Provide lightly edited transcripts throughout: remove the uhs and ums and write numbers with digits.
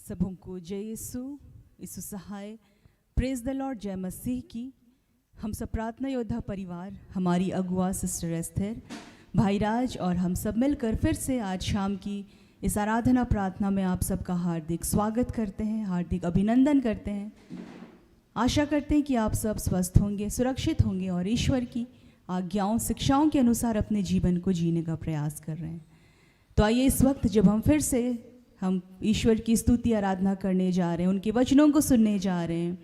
सबों को जय यीशु सहाय, प्रेज द लॉर्ड, जय मसीह की। हम सब प्रार्थना योद्धा परिवार, हमारी अगुआ सिस्टर एस्थर, भाई राज और हम सब मिलकर फिर से आज शाम की इस आराधना प्रार्थना में आप सबका हार्दिक स्वागत करते हैं, हार्दिक अभिनंदन करते हैं। आशा करते हैं कि आप सब स्वस्थ होंगे, सुरक्षित होंगे और ईश्वर की आज्ञाओं शिक्षाओं के अनुसार अपने जीवन को जीने का प्रयास कर रहे हैं। तो आइए इस वक्त जब हम ईश्वर की स्तुति आराधना करने जा रहे हैं, उनके वचनों को सुनने जा रहे हैं,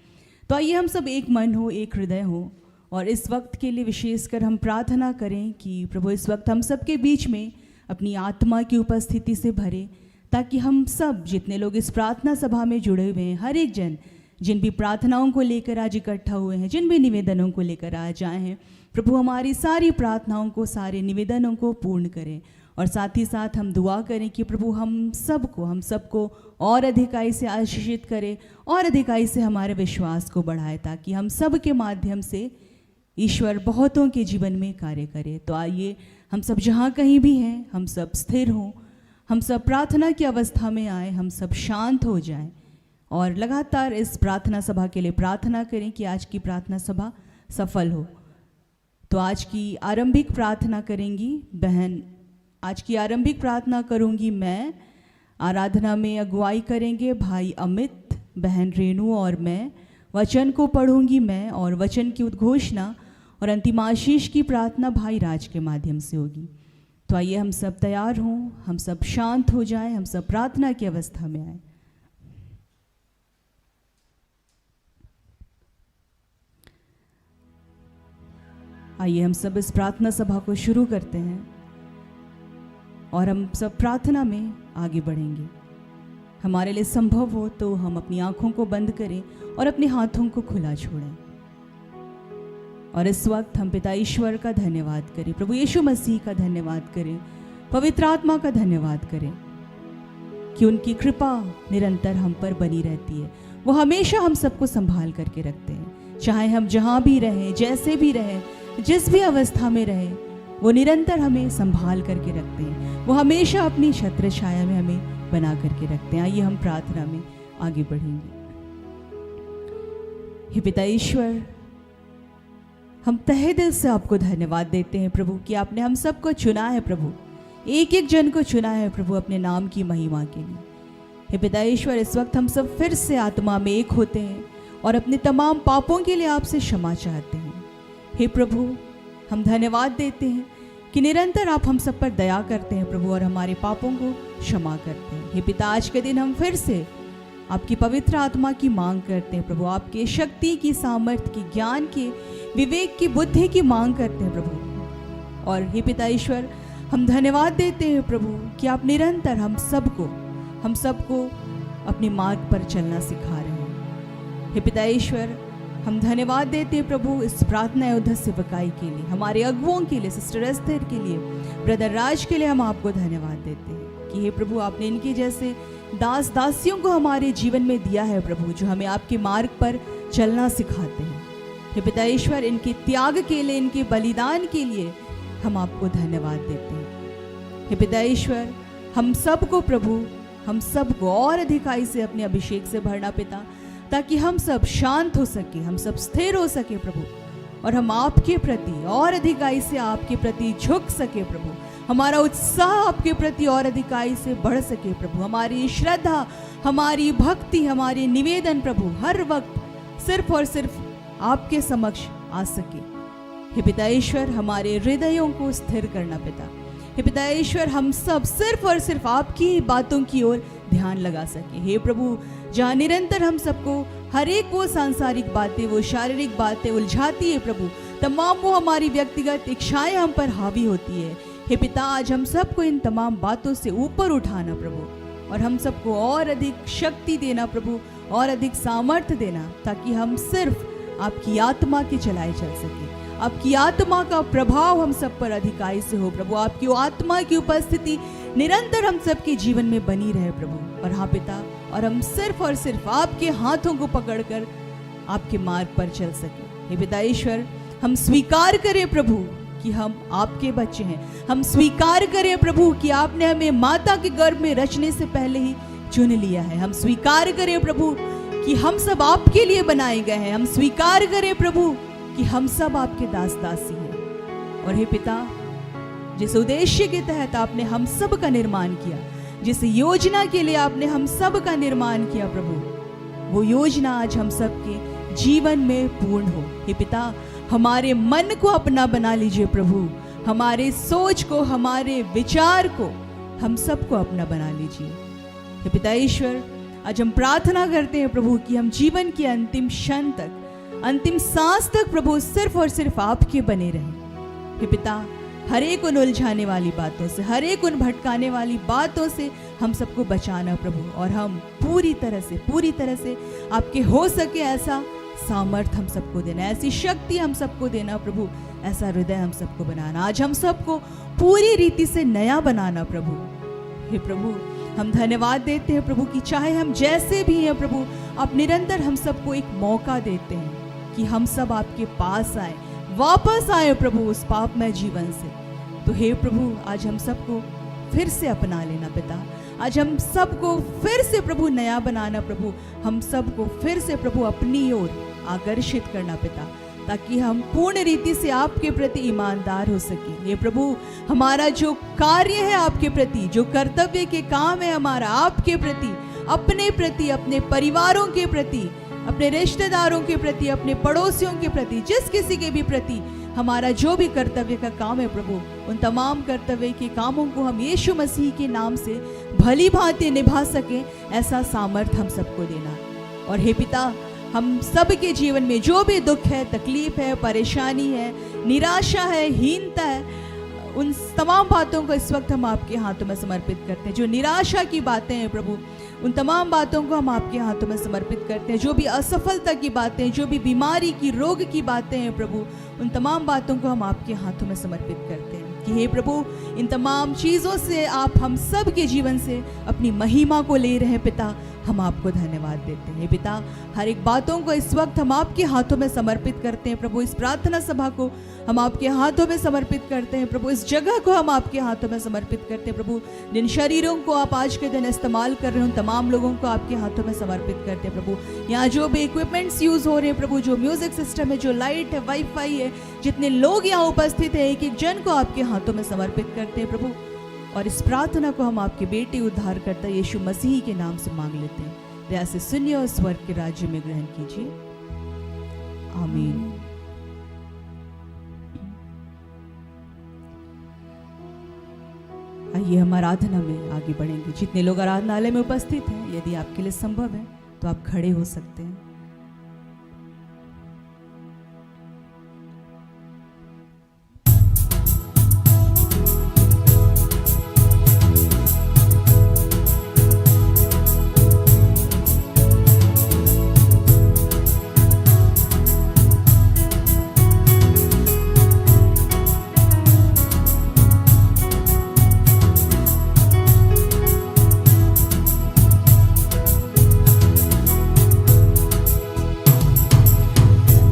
तो आइए हम सब एक मन हो, एक हृदय हो और इस वक्त के लिए विशेषकर हम प्रार्थना करें कि प्रभु इस वक्त हम सब के बीच में अपनी आत्मा की उपस्थिति से भरे, ताकि हम सब जितने लोग इस प्रार्थना सभा में जुड़े हुए हैं, हर एक जन जिन भी प्रार्थनाओं को लेकर आज इकट्ठा हुए हैं, जिन भी निवेदनों को लेकर आज आए हैं, प्रभु हमारी सारी प्रार्थनाओं को, सारे निवेदनों को पूर्ण करें। और साथ ही साथ हम दुआ करें कि प्रभु हम सबको और अधिकाई से आशीषित करे और अधिकाई से हमारे विश्वास को बढ़ाए, ताकि हम सब के माध्यम से ईश्वर बहुतों के जीवन में कार्य करे। तो आइए हम सब जहाँ कहीं भी हैं, हम सब स्थिर हों, हम सब प्रार्थना की अवस्था में आए, हम सब शांत हो जाएं और लगातार इस प्रार्थना सभा के लिए प्रार्थना करें कि आज की प्रार्थना सभा सफल हो। तो आज की आरंभिक प्रार्थना करेंगी बहन, आज की आरंभिक प्रार्थना करूंगी मैं, आराधना में अगुवाई करेंगे भाई अमित, बहन रेणु और मैं, वचन को पढ़ूंगी मैं और वचन की उद्घोषणा और अंतिम आशीष की प्रार्थना भाई राज के माध्यम से होगी। तो आइए हम सब तैयार हों, हम सब शांत हो जाएं, हम सब प्रार्थना की अवस्था में आए। आइए हम सब इस प्रार्थना सभा को शुरू करते हैं और हम सब प्रार्थना में आगे बढ़ेंगे। हमारे लिए संभव हो तो हम अपनी आंखों को बंद करें और अपने हाथों को खुला छोड़ें और इस वक्त हम पिता ईश्वर का धन्यवाद करें, प्रभु यीशु मसीह का धन्यवाद करें, पवित्र आत्मा का धन्यवाद करें कि उनकी कृपा निरंतर हम पर बनी रहती है। वो हमेशा हम सबको संभाल करके रखते हैं, चाहे हम जहाँ भी रहें, जैसे भी रहें, जिस भी अवस्था में रहें, वो निरंतर हमें संभाल करके रखते हैं। वो हमेशा अपनी छत्र छाया में हमें बना करके रखते हैं। आइए हम प्रार्थना में आगे बढ़ेंगे। हे पिता ईश्वर, हम तहे दिल से आपको धन्यवाद देते हैं प्रभु कि आपने हम सबको चुना है प्रभु, एक एक जन को चुना है प्रभु अपने नाम की महिमा के लिए। हे पिता ईश्वर, इस वक्त हम सब फिर से आत्मा में एक होते हैं और अपने तमाम पापों के लिए आपसे क्षमा चाहते हैं। हे प्रभु, हम धन्यवाद देते हैं कि निरंतर आप हम सब पर दया करते हैं प्रभु और हमारे पापों को क्षमा करते हैं। हे पिता, आज के दिन हम फिर से आपकी पवित्र आत्मा की मांग करते हैं प्रभु, आपके शक्ति की, सामर्थ्य की, ज्ञान की, विवेक की, बुद्धि की मांग करते हैं प्रभु। और हे पिता ईश्वर, हम धन्यवाद देते हैं प्रभु कि आप निरंतर हम सबको अपने मार्ग पर चलना सिखा रहे हैं। हे पिता ईश्वर, हम धन्यवाद देते हैं प्रभु इस प्रार्थना योद्धा सेवकाई के लिए, हमारे अगुओं के लिए, सिस्टर एस्थर के लिए, ब्रदर राज के लिए हम आपको धन्यवाद देते हैं कि हे प्रभु, आपने इनके जैसे दास दासियों को हमारे जीवन में दिया है प्रभु, जो हमें आपके मार्ग पर चलना सिखाते हैं। हे पिता ईश्वर, इनके त्याग के लिए, इनके बलिदान के लिए हम आपको धन्यवाद देते हैं। हे पिता ईश्वर, हम सबको प्रभु, हम सबको और अधिकाई से अपने अभिषेक से भरना पिता, ताकि हम सब शांत हो सके, हम सब स्थिर हो सके प्रभु और हम आपके प्रति और अधिकाई से आपके प्रति झुक सके प्रभु, हमारा उत्साह आपके प्रति और अधिकाई से बढ़ सके प्रभु, हमारी श्रद्धा, हमारी भक्ति, हमारे निवेदन प्रभु हर वक्त सिर्फ और सिर्फ आपके समक्ष आ सके। हे पिता ईश्वर, हमारे हृदयों को स्थिर करना पिता। हे पिता ईश्वर, हम सब सिर्फ और सिर्फ आपकी बातों की ओर ध्यान लगा सके। हे प्रभु, जहाँ निरंतर हम सबको हर एक वो सांसारिक बातें, वो शारीरिक बातें उलझाती है प्रभु, तमाम वो हमारी व्यक्तिगत इच्छाएं हम पर हावी होती है। हे पिता, आज हम सबको इन तमाम बातों से ऊपर उठाना प्रभु और हम सबको और अधिक शक्ति देना प्रभु और अधिक सामर्थ्य देना, ताकि हम सिर्फ आपकी आत्मा के चलाए चल सके। आपकी आत्मा का प्रभाव हम सब पर अधिकाई से हो प्रभु, आपकी आत्मा की उपस्थिति निरंतर हम सबके जीवन में बनी रहे प्रभु। और हाँ पिता, और हम सिर्फ और सिर्फ आपके हाथों को पकड़कर आपके मार्ग पर चल सके। हे पिता ईश्वर, हम स्वीकार करें प्रभु कि हम आपके बच्चे हैं। हम स्वीकार करें प्रभु कि आपने हमें माता के गर्भ में रचने से पहले ही चुन लिया है। हम स्वीकार करें प्रभु कि हम सब आपके लिए बनाए गए हैं। हम स्वीकार करें प्रभु कि हम सब आपके दास दासी हैं। और हे पिता, जिस उद्देश्य के तहत आपने हम सब का निर्माण किया, जिस योजना के लिए आपने हम सब का निर्माण किया प्रभु, वो योजना आज हम सब के जीवन में पूर्ण हो। हे पिता, हमारे मन को अपना बना लीजिए प्रभु, हमारे सोच को, हमारे विचार को, हम सबको अपना बना लीजिए। हे पिता ईश्वर, आज हम प्रार्थना करते हैं प्रभु कि हम जीवन के अंतिम क्षण तक, अंतिम सांस तक प्रभु सिर्फ और सिर्फ आपके बने रहें। हे पिता, हर एक उन उलझाने वाली बातों से, हर एक उन भटकाने वाली बातों से हम सबको बचाना प्रभु, और हम पूरी तरह से आपके हो सके ऐसा सामर्थ हम सबको देना, ऐसी शक्ति हम सबको देना प्रभु, ऐसा हृदय हम सबको बनाना, आज हम सबको पूरी रीति से नया बनाना प्रभु। हे प्रभु, हम धन्यवाद देते हैं प्रभु कि चाहे हम जैसे भी हैं प्रभु, आप निरंतर हम सबको एक मौका देते हैं कि हम सब आपके पास आए, वापस आए प्रभु उस पापमय जीवन से। तो हे प्रभु, आज हम सबको फिर से अपना लेना पिता, आज हम सबको फिर से प्रभु नया बनाना प्रभु, हम सबको फिर से प्रभु अपनी ओर आकर्षित करना पिता, ताकि हम पूर्ण रीति से आपके प्रति ईमानदार हो सके। ये प्रभु, हमारा जो कार्य है आपके प्रति, जो कर्तव्य के काम है हमारा आपके प्रति, अपने परिवारों के प्रति, अपने रिश्तेदारों के प्रति, अपने पड़ोसियों के प्रति, जिस किसी के भी प्रति हमारा जो भी कर्तव्य का काम है प्रभु, उन तमाम कर्तव्य के कामों को हम यीशु मसीह के नाम से भली भांति निभा सकें, ऐसा सामर्थ हम सबको देना। और हे पिता, हम सब के जीवन में जो भी दुख है, तकलीफ है, परेशानी है, निराशा है, हीनता है, उन तमाम बातों को इस वक्त हम आपके हाथों में समर्पित करते हैं। जो निराशा की बातें हैं प्रभु, उन तमाम बातों को हम आपके हाथों में समर्पित करते हैं। जो भी असफलता की बातें, जो भी बीमारी की, रोग की बातें हैं प्रभु, उन तमाम बातों को हम आपके हाथों में समर्पित करते हैं कि हे प्रभु, इन तमाम चीज़ों से आप हम सब के जीवन से अपनी महिमा को ले रहे हैं पिता, हम आपको धन्यवाद देते हैं। पिता, हर एक बातों को इस वक्त हम आपके हाथों में समर्पित करते हैं प्रभु, इस प्रार्थना सभा को हम आपके हाथों में समर्पित करते हैं प्रभु, इस जगह को हम आपके हाथों में समर्पित करते हैं प्रभु, जिन शरीरों को आप आज के दिन इस्तेमाल कर रहे हैं उन तमाम लोगों को आपके हाथों में समर्पित करते हैं प्रभु। यहाँ जो भी इक्विपमेंट्स यूज़ हो रहे हैं प्रभु, जो म्यूजिक सिस्टम है, जो लाइट है, वाईफाई है, जितने लोग यहाँ उपस्थित हैं, एक एक जन को आपके हाथों में समर्पित करते हैं प्रभु। और इस प्रार्थना को हम आपके बेटे उद्धारकर्ता यीशु मसीह के नाम से मांग लेते हैं। दया से सुनिए और स्वर्ग के राज्य में ग्रहण कीजिए, आमीन। आइए हम आराधना में आगे बढ़ेंगे। जितने लोग आराधनालय में उपस्थित हैं, यदि आपके लिए संभव है तो आप खड़े हो सकते हैं।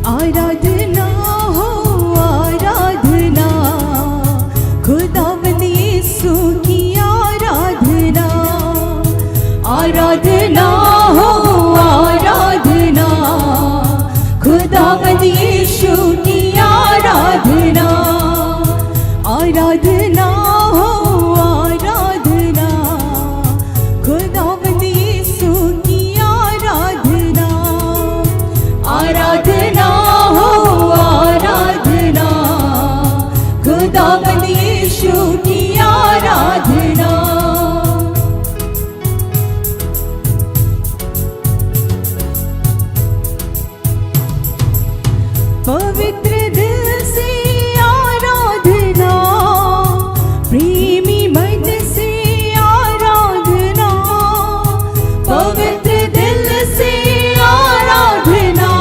आराधना हो आराधना, खुदावंद यीशु की आराधना। आराधना हो आराधना, खुदावंद यीशु की आराधना। आराधना हो आराधना, खुदावंद यीशु की आराधना। आराधना हो आराधना, खुदावंद यीशु की आराधना। पवित्र दिल से आराधना, प्रेमी मन से आराधना। पवित्र दिल से आराधना,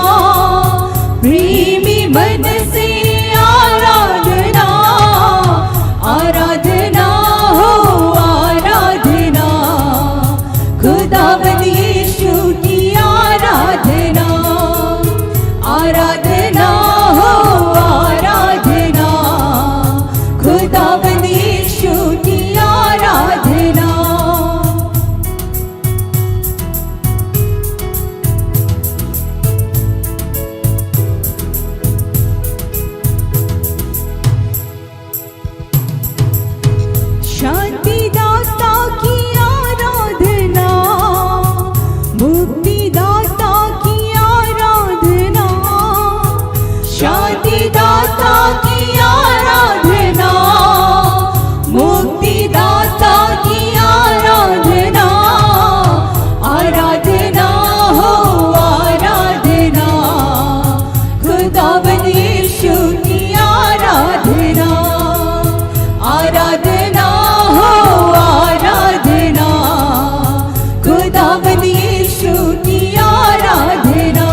प्रेमी मन से आराधना। आराधना हो शांतिदाता की आराधना, मुक्तिदाता की आराधना, शांतिदाता की आराधना, मुक्तिदाता की आराधना, आराधना हो आराधना, खुदावंद यीशु की आराधना, आराधना हो आराधना, खुदावंद यीशु की आराधना।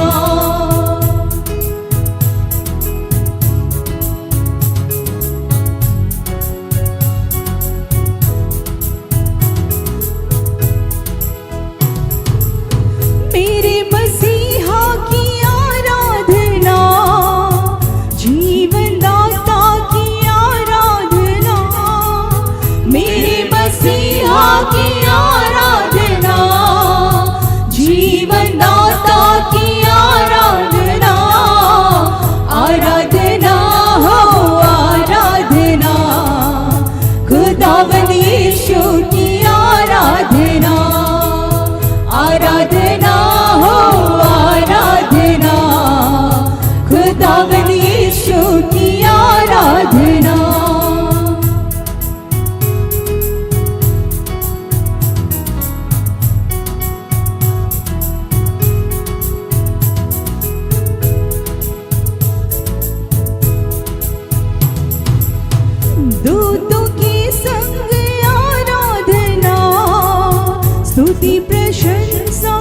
मेरे मसीहा की आराधना, जीवनदाता की आराधना, मेरे मसीहा की आराधना, जीवनदाता की आराधना, आराधना हो आराधना, खुदावंद यीशु की आराधना, आराधना हो आराधना, खुदावंद यीशु की आराधना। दूतों के संग आराधना, स्तुति प्रशंसा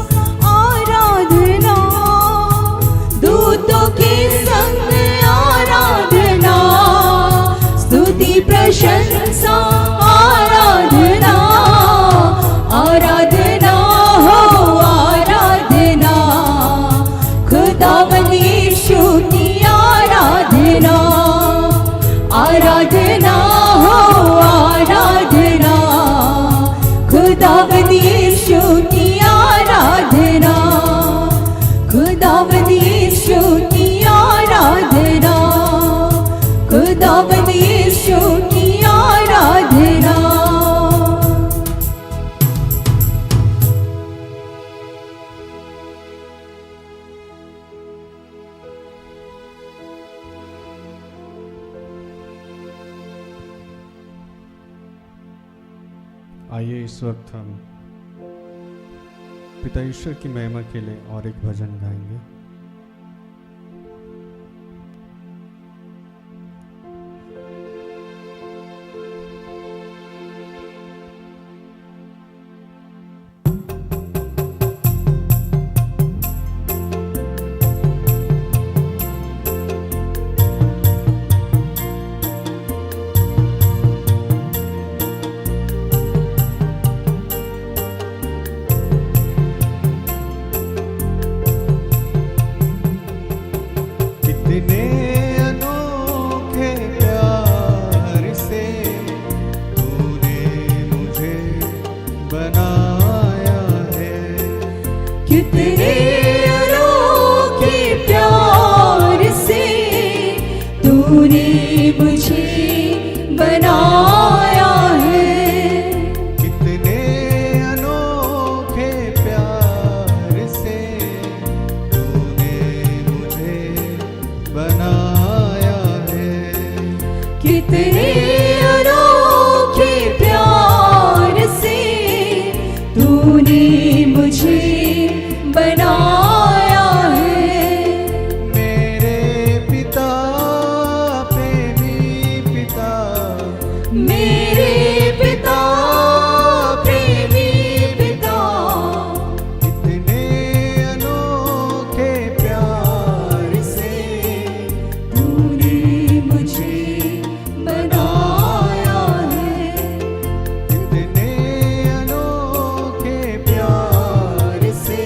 आराधना, दूतों के संग आराधना, स्तुति प्रशंसा आराधना, आराधना हो आराधना, खुदावंद यीशु की आराधना, आराधना हो आराधना, खुदावंद यीशु की आराधना, खुदावंद यीशु की आराधना, खुदावंद यीशु की आराधना। आइए इस वक्त हम पिता ईश्वर की महिमा के लिए और एक भजन गाएंगे। कितने अनोखे प्यार से तूने मुझे बनाया है, कितने अनोखे प्यार से तूने मुझे बनाया है, कितने अनोखे प्यार से तूने मुझे बनाया है। मेरे पिता प्रेमी पिता, मेरे पिता प्रेमी पिता, कितने अनोखे प्यार से तूने मुझे बनाया है, कितने अनोखे प्यार से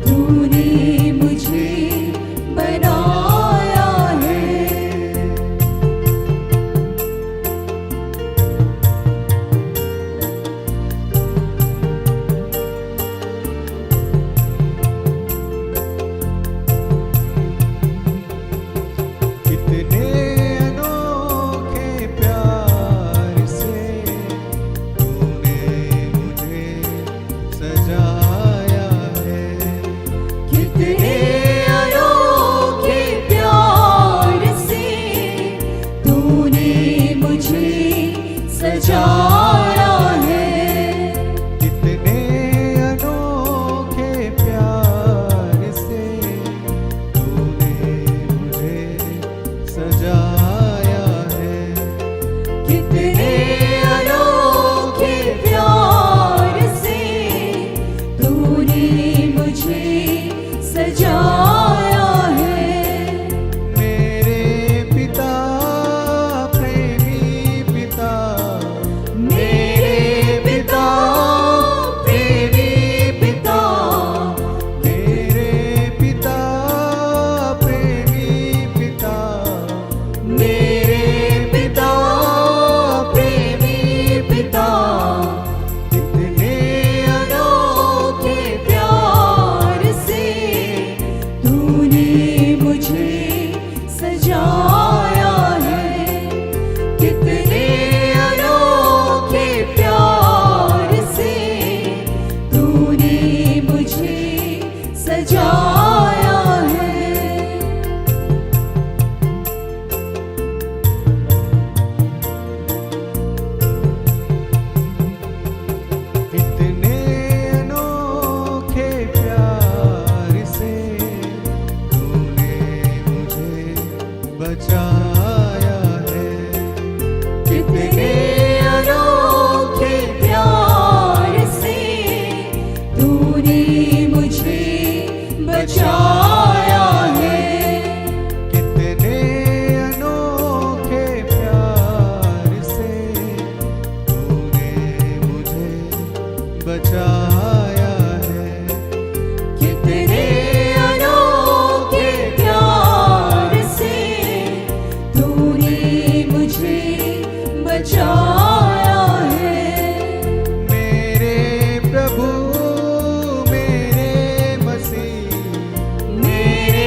तूने मुझे बनाया है। बचाया है। मेरे प्रभु मेरे मसीह, मेरे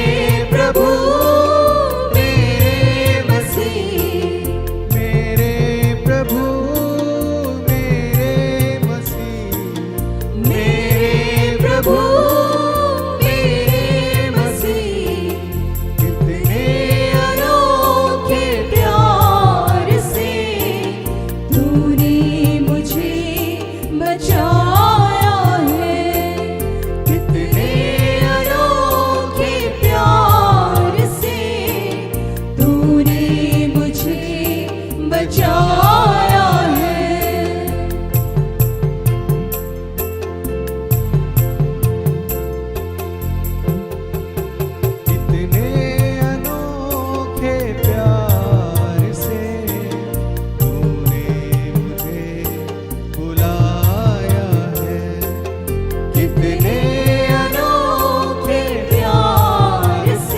प्रभु मेरे मसीह, मेरे प्रभु मेरे मसीह, मेरे प्रभु मेरे मसीह, कितने अनोखे प्यार से तूने मुझे बचाया है। कितने अनोखे प्यार से तूने मुझे बचाया है। कितने अनोखे प्यार से तूने मुझे बुलाया है। कितने अनोखे प्यार से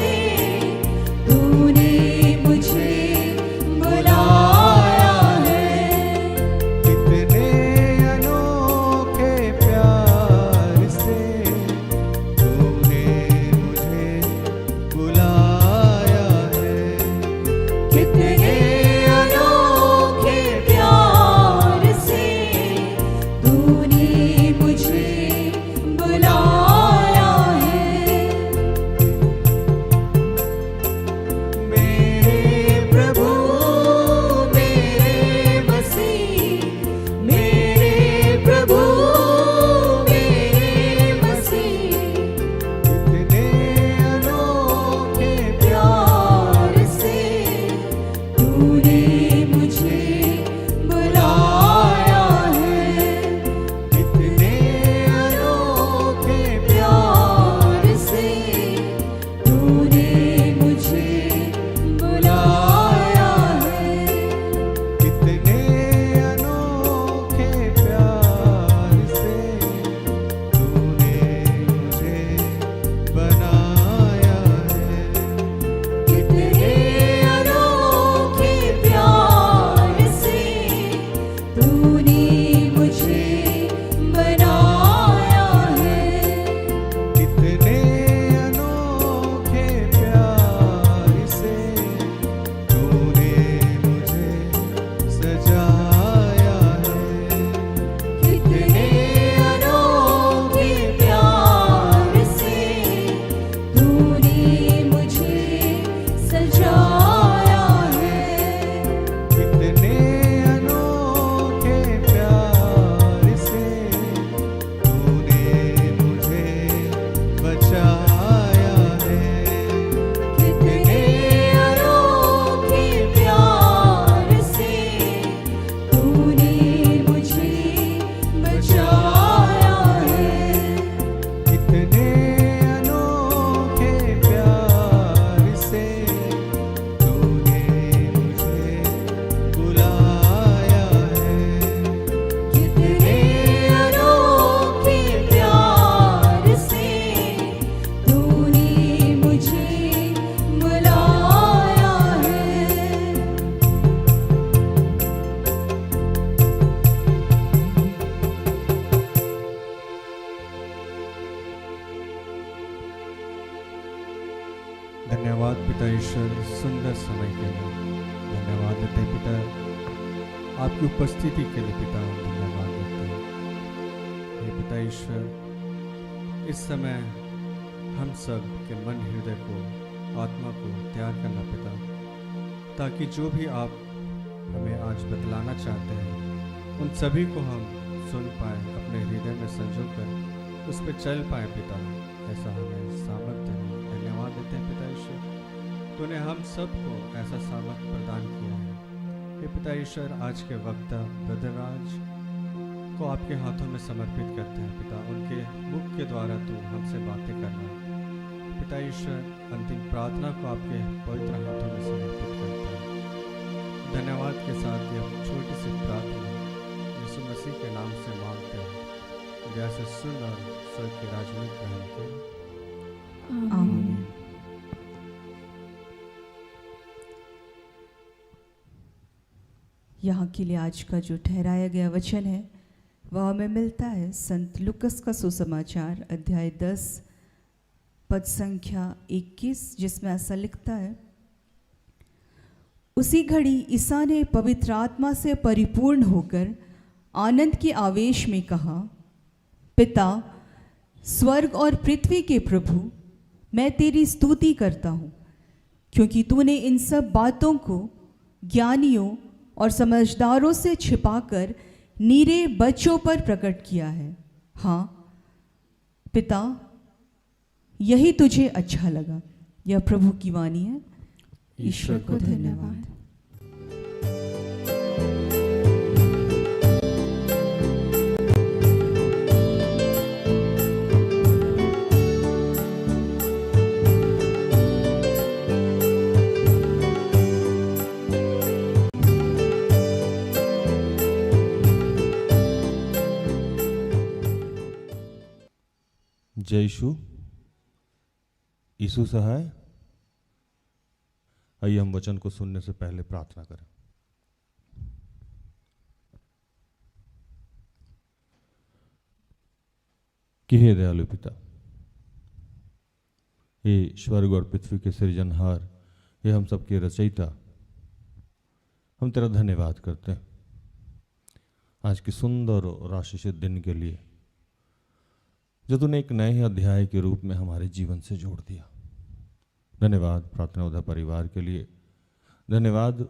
तूने मुझे बुलाया है। कितने अनोखे प्यार से तूने मुझे बुलाया है। कितने अनोखे प्यार से तूने मुझे बुलाया है। मेरे प्रभु मेरे मसीह, मेरे प्रभु मेरे मसीह, कितने अनोखे प्यार से तूने मुझे बुलाया है। कितने अनोखे प्यार से तूने मुझे बुलाया है। कितने अनोखे प्यार से तूने मुझे बनाया है। कितने अनोखे प्यार से तूने मुझे बनाया है। कितने अनोखे प्यार से तूने मुझे सजाया है। कितने अनोखे प्यार से तूने मुझे सजाया है। कितने अनोखे प्यार से तूने मुझे बचाया है। कितने अनोखे प्यार से तूने मुझे बचाया है। कितने अनोखे प्यार से तूने मुझे बुलाया है। कितने अनोखे प्यार से तूने मुझे बुलाया है। धन्यवाद पिता ईश्वर सुंदर समय के लिए। धन्यवाद देते हैं पिता आपकी उपस्थिति के लिए। पिता धन्यवाद देते हैं हे पिता ईश्वर। इस समय हम सब के मन हृदय को आत्मा को तैयार करना पिता, ताकि जो भी आप हमें आज बतलाना चाहते हैं उन सभी को हम सुन पाए, अपने हृदय में संजो कर उस पर चल पाए पिता। ऐसा हमें सामर्थ्य है। धन्यवाद देते हैं पिता ईश्वर, तूने हम सबको ऐसा सामर्थ्य प्रदान किया है। हे पिता ईश्वर, आज के वक्ता ब्रदर राज को आपके हाथों में समर्पित करते हैं पिता। उनके मुख के द्वारा तू हमसे बातें करना पिता ईश्वर। अंतिम प्रार्थना को आपके पवित्र हाथों में समर्पित करते हैं। धन्यवाद के साथ ये छोटी सी प्रार्थना यीशु मसीह के नाम से मांगते हैं। जैसे सुन और स्वर्ग के राज में ग्रहण करें। आमीन। यहाँ के लिए आज का जो ठहराया गया वचन है वह हमें मिलता है संत लुकस का सुसमाचार अध्याय 10 पद संख्या 21, जिसमें ऐसा लिखता है, उसी घड़ी ईसा ने पवित्र आत्मा से परिपूर्ण होकर आनंद के आवेश में कहा, पिता, स्वर्ग और पृथ्वी के प्रभु, मैं तेरी स्तुति करता हूँ, क्योंकि तूने इन सब बातों को ज्ञानियों और समझदारों से छिपाकर नीरे बच्चों पर प्रकट किया है। हाँ पिता, यही तुझे अच्छा लगा। यह प्रभु की वाणी है। ईश्वर को धन्यवाद। जय यीशु। यीशु सहाय। आइए हम वचन को सुनने से पहले प्रार्थना करें। कि हे दयालु पिता, हे स्वर्ग और पृथ्वी के सृजनहार, हे हम सबके रचयिता, हम तेरा धन्यवाद करते हैं आज के सुंदर और आशीषित दिन के लिए जो तूने एक नए अध्याय के रूप में हमारे जीवन से जोड़ दिया। धन्यवाद प्रार्थना उदा परिवार के लिए। धन्यवाद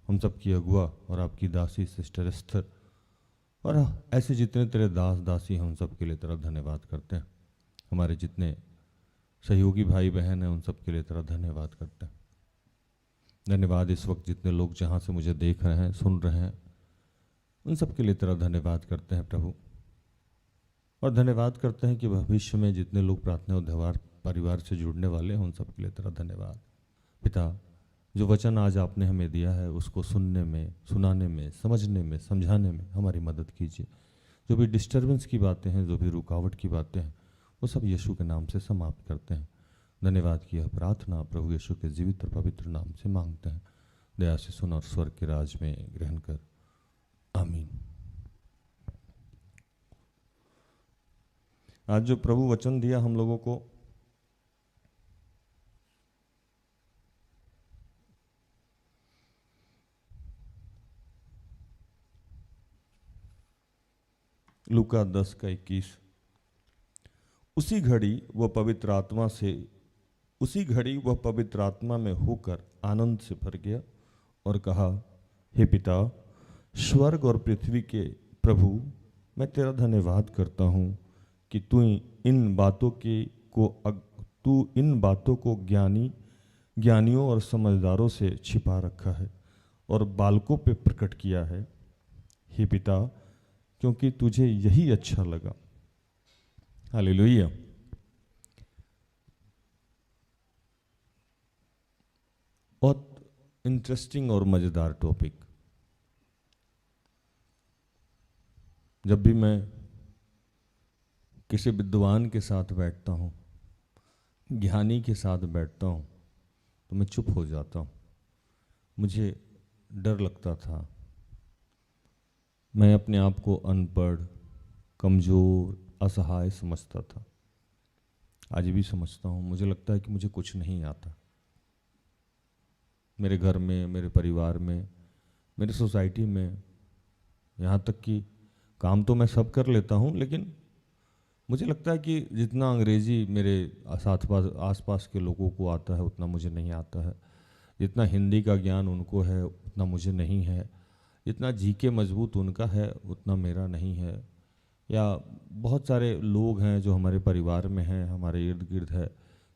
हम सबकी अगुआ और आपकी दासी सिस्टर एस्थर और ऐसे जितने तेरे दास दासी हैं उन सब के लिए तेरा धन्यवाद करते हैं। हमारे जितने सहयोगी भाई बहन हैं उन सब के लिए तेरा धन्यवाद करते हैं। धन्यवाद इस वक्त जितने लोग जहाँ से मुझे देख रहे हैं, सुन रहे हैं, उन सब के लिए तेरा धन्यवाद करते हैं प्रभु। और धन्यवाद करते हैं कि भविष्य में जितने लोग प्रार्थना उद्धार परिवार से जुड़ने वाले हैं उन सब के लिए तेरा धन्यवाद। पिता, जो वचन आज आपने हमें दिया है उसको सुनने में, सुनाने में, समझने में, समझाने में हमारी मदद कीजिए। जो भी डिस्टर्बेंस की बातें हैं, जो भी रुकावट की बातें हैं, वो सब यीशु के नाम से समाप्त करते हैं। धन्यवाद की यह प्रार्थना प्रभु यीशु के जीवित और पवित्र नाम से मांगते हैं। दया से सुन और स्वर्ग के राज में ग्रहण कर, आमीन। आज जो प्रभु वचन दिया हम लोगों को, लूका 10:21, उसी घड़ी वह पवित्र आत्मा में होकर आनंद से भर गया और कहा, हे पिता, स्वर्ग और पृथ्वी के प्रभु, मैं तेरा धन्यवाद करता हूँ कि तू इन बातों को ज्ञानियों और समझदारों से छिपा रखा है और बालकों पे प्रकट किया है। हे पिता, क्योंकि तुझे यही अच्छा लगा। हालेलुया। बहुत इंटरेस्टिंग और मजेदार टॉपिक। जब भी मैं किसी विद्वान के साथ बैठता हूँ, ज्ञानी के साथ बैठता हूँ, तो मैं चुप हो जाता हूँ। मुझे डर लगता था। मैं अपने आप को अनपढ़, कमज़ोर, असहाय समझता था। आज भी समझता हूँ। मुझे लगता है कि मुझे कुछ नहीं आता। मेरे घर में, मेरे परिवार में, मेरी सोसाइटी में, यहाँ तक कि काम तो मैं सब कर लेता हूँ, लेकिन मुझे लगता है कि जितना अंग्रेज़ी मेरे आसपास के लोगों को आता है उतना मुझे नहीं आता है। जितना हिंदी का ज्ञान उनको है उतना मुझे नहीं है। जितना जीके मजबूत उनका है उतना मेरा नहीं है। या बहुत सारे लोग हैं जो हमारे परिवार में हैं, हमारे इर्द गिर्द है,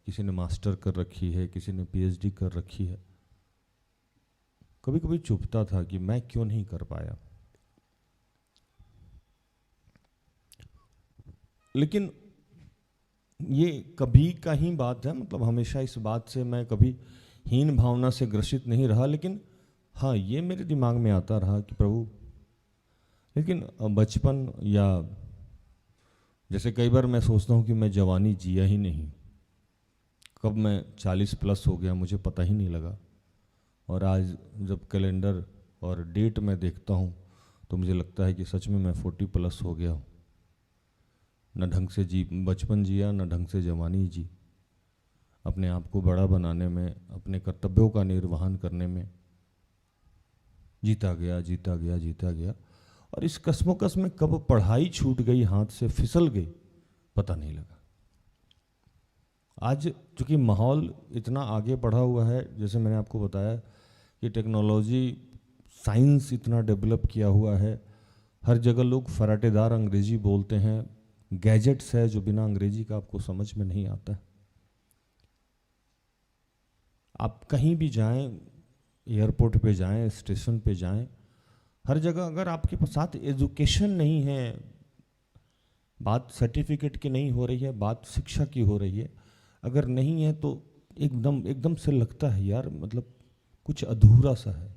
किसी ने मास्टर कर रखी है, किसी ने पीएचडी कर रखी है। कभी कभी चुभता था कि मैं क्यों नहीं कर पाया। लेकिन ये कभी का ही बात है, मतलब हमेशा इस बात से मैं कभी हीन भावना से ग्रसित नहीं रहा। लेकिन हाँ, ये मेरे दिमाग में आता रहा कि प्रभु, लेकिन बचपन या जैसे कई बार मैं सोचता हूँ कि मैं जवानी जिया ही नहीं, कब मैं 40 प्लस हो गया मुझे पता ही नहीं लगा। और आज जब कैलेंडर और डेट में देखता हूँ तो मुझे लगता है कि सच में मैं 40+ हो गया हूँ। न ढंग से बचपन जिया, न ढंग से जवानी जी। अपने आप को बड़ा बनाने में, अपने कर्तव्यों का निर्वहन करने में जीता गया। और इस कसमोकस में कब पढ़ाई छूट गई, हाथ से फिसल गई, पता नहीं लगा। आज चूँकि माहौल इतना आगे बढ़ा हुआ है, जैसे मैंने आपको बताया कि टेक्नोलॉजी, साइंस इतना डेवलप किया हुआ है, हर जगह लोग फराटेदार अंग्रेजी बोलते हैं, गैजेट्स है जो बिना अंग्रेजी का आपको समझ में नहीं आता है। आप कहीं भी जाएं, एयरपोर्ट पे जाएं, स्टेशन पे जाएं, हर जगह अगर आपके साथ एजुकेशन नहीं है, बात सर्टिफिकेट की नहीं हो रही है, बात शिक्षा की हो रही है, अगर नहीं है तो एकदम से लगता है यार, मतलब कुछ अधूरा सा है,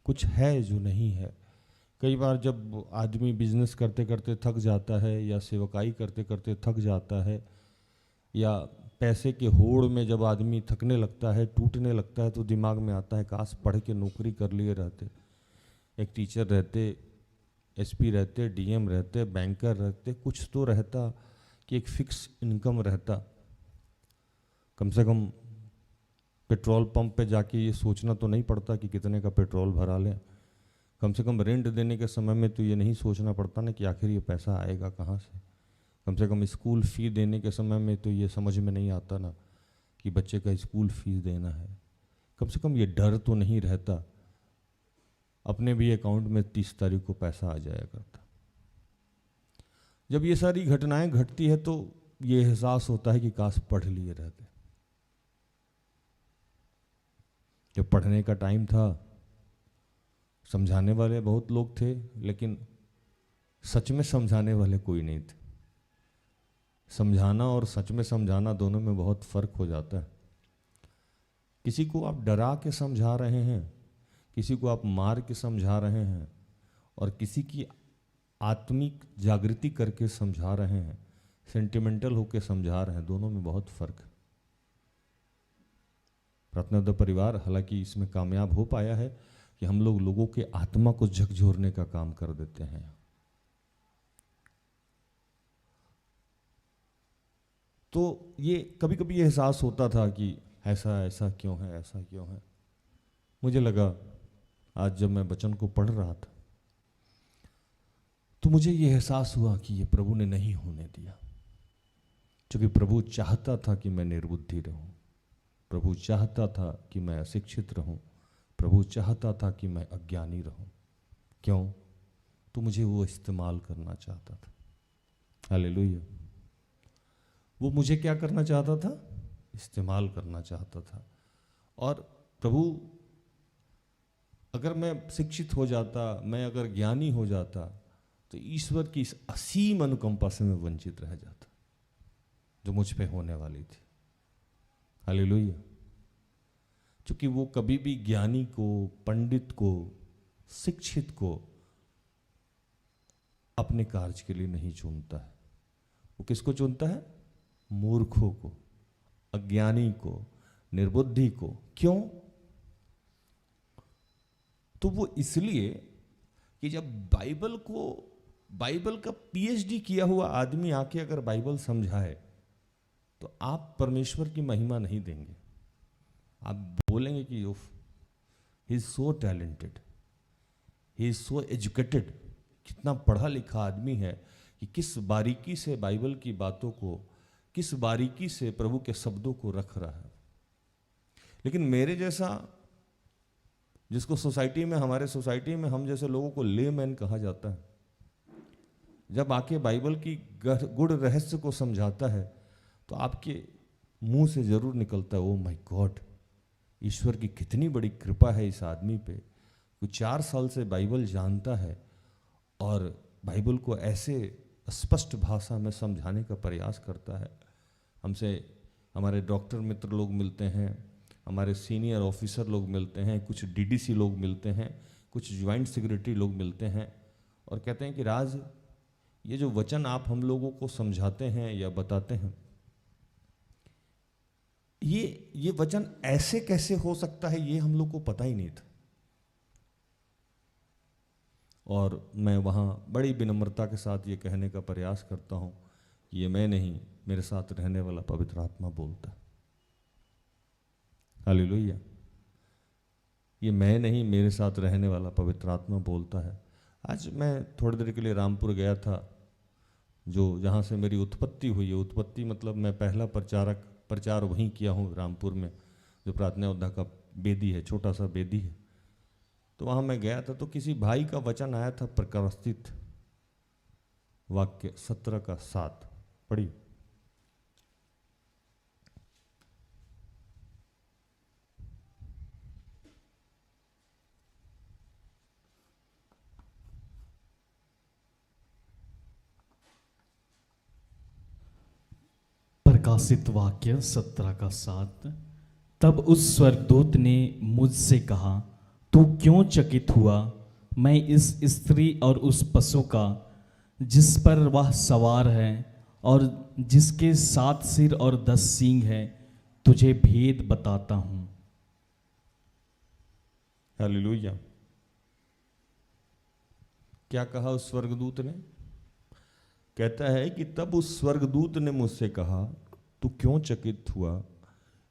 कुछ है जो नहीं है। कई बार जब आदमी बिजनेस करते करते थक जाता है, या सेवकाई करते करते थक जाता है, या पैसे के होड़ में जब आदमी थकने लगता है, टूटने लगता है, तो दिमाग में आता है काश पढ़ के नौकरी कर लिए रहते, एक टीचर रहते, एसपी रहते, डीएम रहते, बैंकर रहते, कुछ तो रहता कि एक फिक्स इनकम रहता। कम से कम पेट्रोल पंप पे जाके ये सोचना तो नहीं पड़ता कि कितने का पेट्रोल भरा लें। कम से कम रेंट देने के समय में तो ये नहीं सोचना पड़ता ना कि आखिर ये पैसा आएगा कहाँ से। कम से कम स्कूल फ़ी देने के समय में तो ये समझ में नहीं आता ना कि बच्चे का स्कूल फीस देना है। कम से कम ये डर तो नहीं रहता, अपने भी अकाउंट में 30 तारीख को पैसा आ जाया करता। जब ये सारी घटनाएं घटती है तो ये एहसास होता है कि काश पढ़ लिए रहते। जब पढ़ने का टाइम था, समझाने वाले बहुत लोग थे, लेकिन सच में समझाने वाले कोई नहीं थे। समझाना और सच में समझाना दोनों में बहुत फर्क हो जाता है। किसी को आप डरा के समझा रहे हैं, किसी को आप मार के समझा रहे हैं, और किसी की आत्मिक जागृति करके समझा रहे हैं, सेंटिमेंटल होके समझा रहे हैं, दोनों में बहुत फर्क है। प्रार्थना परिवार हालांकि इसमें कामयाब हो पाया है कि हम लोगों के आत्मा को झकझोरने का काम कर देते हैं। तो ये कभी कभी एहसास होता था कि ऐसा क्यों है, ऐसा क्यों है। मुझे लगा आज जब मैं वचन को पढ़ रहा था तो मुझे ये एहसास हुआ कि ये प्रभु ने नहीं होने दिया, क्योंकि प्रभु चाहता था कि मैं निर्बुद्धि रहूं, प्रभु चाहता था कि मैं अशिक्षित रहूं, प्रभु चाहता था कि मैं अज्ञानी रहूं। क्यों? तो मुझे वो इस्तेमाल करना चाहता था। हालेलुया। वो मुझे क्या करना चाहता था? इस्तेमाल करना चाहता था। और प्रभु, अगर मैं शिक्षित हो जाता, मैं अगर ज्ञानी हो जाता, तो ईश्वर की इस असीम अनुकंपा से मैं वंचित रह जाता जो मुझ पे होने वाली थी। हालेलुया। क्योंकि वो कभी भी ज्ञानी को, पंडित को, शिक्षित को अपने कार्य के लिए नहीं चुनता है। वो किसको चुनता है? मूर्खों को, अज्ञानी को, निर्बुद्धि को। क्यों? तो वो इसलिए कि जब बाइबल का पीएचडी किया हुआ आदमी आके अगर बाइबल समझाए तो आप परमेश्वर की महिमा नहीं देंगे। आप बोलेंगे कि he is so talented, he is so educated. कितना पढ़ा लिखा आदमी है कि किस बारीकी से बाइबल की बातों को, किस बारीकी से प्रभु के शब्दों को रख रहा है। लेकिन मेरे जैसा, जिसको सोसाइटी में, हमारे सोसाइटी में हम जैसे लोगों को लेमैन कहा जाता है, जब आके बाइबल की गुड़ रहस्य को समझाता है तो आपके मुंह से जरूर निकलता है, ओ माय गॉड, ईश्वर की कितनी बड़ी कृपा है इस आदमी पे। वो 4 साल से बाइबल जानता है और बाइबल को ऐसे स्पष्ट भाषा में समझाने का प्रयास करता है। हमसे हमारे डॉक्टर मित्र लोग मिलते हैं, हमारे सीनियर ऑफिसर लोग मिलते हैं, कुछ डीडीसी लोग मिलते हैं, कुछ ज्वाइंट सेक्रेटरी लोग मिलते हैं और कहते हैं कि राज, ये जो वचन आप हम लोगों को समझाते हैं या बताते हैं, ये वचन ऐसे कैसे हो सकता है, ये हम लोग को पता ही नहीं था। और मैं वहाँ बड़ी विनम्रता के साथ ये कहने का प्रयास करता हूँ कि ये मैं नहीं, मेरे साथ रहने वाला पवित्र आत्मा बोलता है। हालेलुया। ये मैं नहीं, मेरे साथ रहने वाला पवित्र आत्मा बोलता है। आज मैं थोड़ी देर के लिए रामपुर गया था, जो जहाँ से मेरी उत्पत्ति हुई है। उत्पत्ति मतलब मैं पहला प्रचार वहीं किया हूँ रामपुर में, जो प्रार्थना योद्धा का बेदी है, छोटा सा बेदी है। तो वहाँ मैं गया था, तो किसी भाई का वचन आया था, प्रकाशित वाक्य 17:7 पढ़ी। प्रकाशित वाक्य 17:7। तब उस स्वर्गदूत ने मुझसे कहा, तू क्यों चकित हुआ? मैं इस स्त्री और उस पशु का जिस पर वह सवार है और जिसके 7 सिर और 10 सींग है, तुझे भेद बताता हूं। हालेलुया। क्या कहा उस स्वर्गदूत ने? कहता है कि तब उस स्वर्गदूत ने मुझसे कहा, तू क्यों चकित हुआ?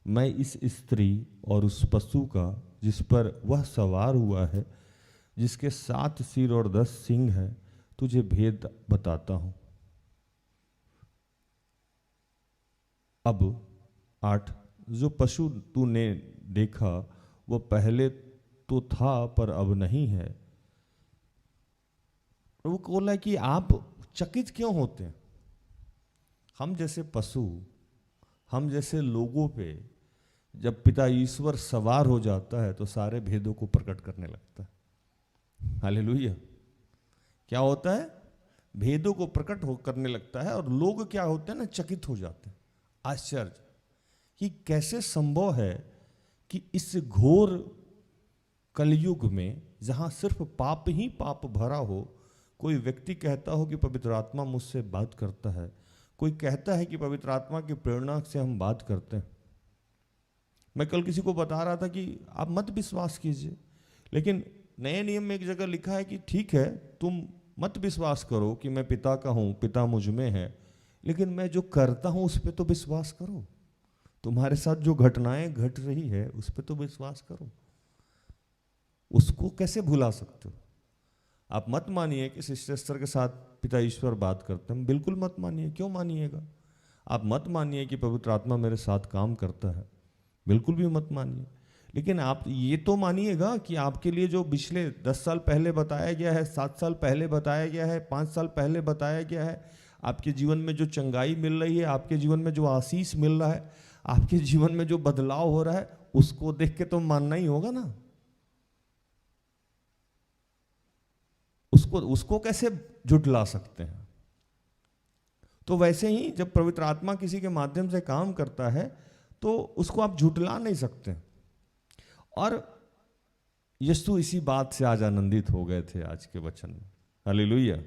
मैं इस स्त्री और उस पशु का जिस पर वह सवार हुआ है, जिसके 7 सिर और 10 सींग है, तुझे भेद बताता हूं। अब 8, जो पशु तूने देखा वो पहले तो था पर अब नहीं है। वो बोला कि आप चकित क्यों होते हैं? हम जैसे पशु, हम जैसे लोगों पे जब पिता ईश्वर सवार हो जाता है तो सारे भेदों को प्रकट करने लगता है। हालेलुया। क्या होता है? भेदों को प्रकट करने लगता है, और लोग क्या होते हैं ना, चकित हो जाते हैं। आश्चर्य कि कैसे संभव है कि इस घोर कलयुग में, जहां सिर्फ पाप ही पाप भरा हो, कोई व्यक्ति कहता हो कि पवित्र आत्मा मुझसे बात करता है, कोई कहता है कि पवित्र आत्मा की प्रेरणा से हम बात करते हैं। मैं कल किसी को बता रहा था कि आप मत विश्वास कीजिए, लेकिन नए नियम में एक जगह लिखा है कि ठीक है, तुम मत विश्वास करो कि मैं पिता का हूँ, पिता मुझ में है, लेकिन मैं जो करता हूँ उस पर तो विश्वास करो। तुम्हारे साथ जो घटनाएं घट रही है उस पर तो विश्वास करो। उसको कैसे भुला सकते हो? आप मत मानिए कि सिस्टर के साथ पिता ईश्वर बात करते हैं, बिल्कुल मत मानिए। क्यों मानिएगा? आप मत मानिए कि पवित्र आत्मा मेरे साथ काम करता है, बिल्कुल भी मत मानिए। लेकिन आप ये तो मानिएगा कि आपके लिए जो पिछले 10 साल पहले बताया गया है, 7 साल पहले बताया गया है, 5 साल पहले बताया गया है, आपके जीवन में जो चंगाई मिल रही है, आपके जीवन में जो आशीष मिल रहा है, आपके जीवन में जो बदलाव हो रहा है, उसको देख के तो मानना ही होगा ना। उसको कैसे झुठला सकते हैं? तो वैसे ही जब पवित्र आत्मा किसी के माध्यम से काम करता है तो उसको आप झुठला नहीं सकते। और यीशु इसी बात से आज आनंदित हो गए थे आज के वचन में। हालेलुया।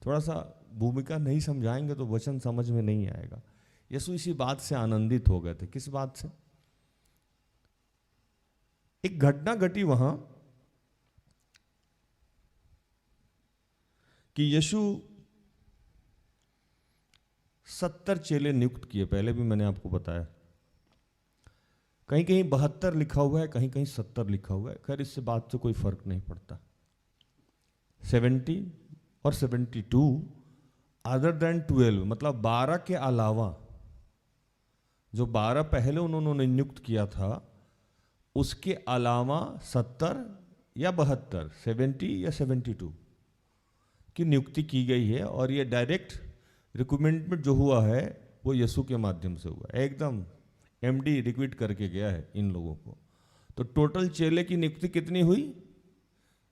थोड़ा सा भूमिका नहीं समझाएंगे तो वचन समझ में नहीं आएगा। यीशु इसी बात से आनंदित हो गए थे। किस बात से? एक घटना घटी वहां कि यीशु 70 चेले नियुक्त किए। पहले भी मैंने आपको बताया, कहीं कहीं 72 लिखा हुआ है, कहीं कहीं 70 लिखा हुआ है। खैर इससे बात से कोई फर्क नहीं पड़ता। 70 और 72 अदर देन 12, मतलब 12 के अलावा जो 12 पहले उन्होंने नियुक्त किया था, उसके अलावा 70 या 72, 70 या 72 की नियुक्ति की गई है। और ये डायरेक्ट रिक्रूटमेंट जो हुआ है वो यीशु के माध्यम से हुआ है। एकदम एमडी रिक्रूट करके गया है इन लोगों को। तो टोटल चेले की नियुक्ति कितनी हुई?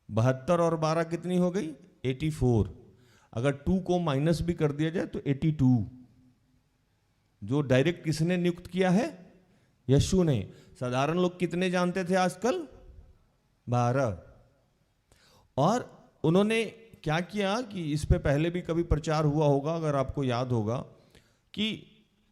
72 और 12 कितनी हो गई? 84। अगर 2 को माइनस भी कर दिया जाए तो 82। जो डायरेक्ट किसने नियुक्त किया है? यीशु ने। साधारण लोग कितने जानते थे आजकल? 12। और उन्होंने क्या किया कि इस पे पहले भी कभी प्रचार हुआ होगा, अगर आपको याद होगा, कि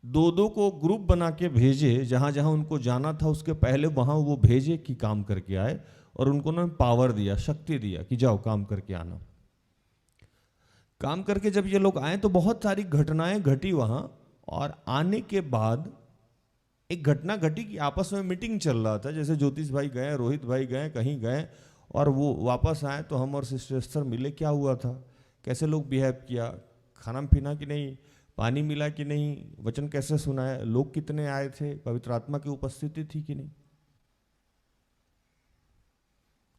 दो दो को ग्रुप बना के भेजे, जहां जहां उनको जाना था उसके पहले वहां वो भेजे कि काम करके आए, और उनको ना पावर दिया, शक्ति दिया कि जाओ काम करके आना। काम करके जब ये लोग आए तो बहुत सारी घटनाएं घटी वहां, और आने के बाद एक घटना घटी कि आपस में मीटिंग चल रहा था, जैसे ज्योतिष भाई गए, रोहित भाई गए, कहीं गए, और वो वापस आए तो हम और सिस्टर एस्टर मिले, क्या हुआ था, कैसे लोग बिहेव किया, खाना पीना कि नहीं, पानी मिला कि नहीं, वचन कैसे सुनाया, लोग कितने आए थे, पवित्र आत्मा की उपस्थिति थी कि नहीं,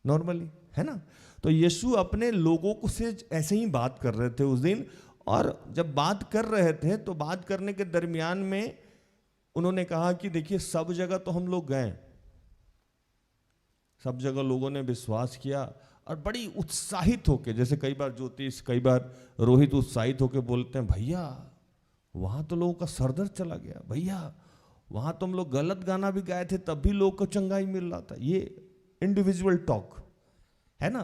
नॉर्मली, है ना। तो यीशु अपने लोगों को से ऐसे ही बात कर रहे थे उस दिन, और जब बात कर रहे थे तो बात करने के दरमियान में उन्होंने कहा कि देखिए सब जगह तो हम लोग गए, सब जगह लोगों ने विश्वास किया, और बड़ी उत्साहित होके, जैसे कई बार ज्योतिष, कई बार रोहित उत्साहित होके बोलते हैं, भैया वहां तो लोगों का सरदर्द चला गया, भैया वहां तो हम लोग गलत गाना भी गाए थे तब भी लोग को चंगाई मिल रहा था। ये इंडिविजुअल टॉक है ना।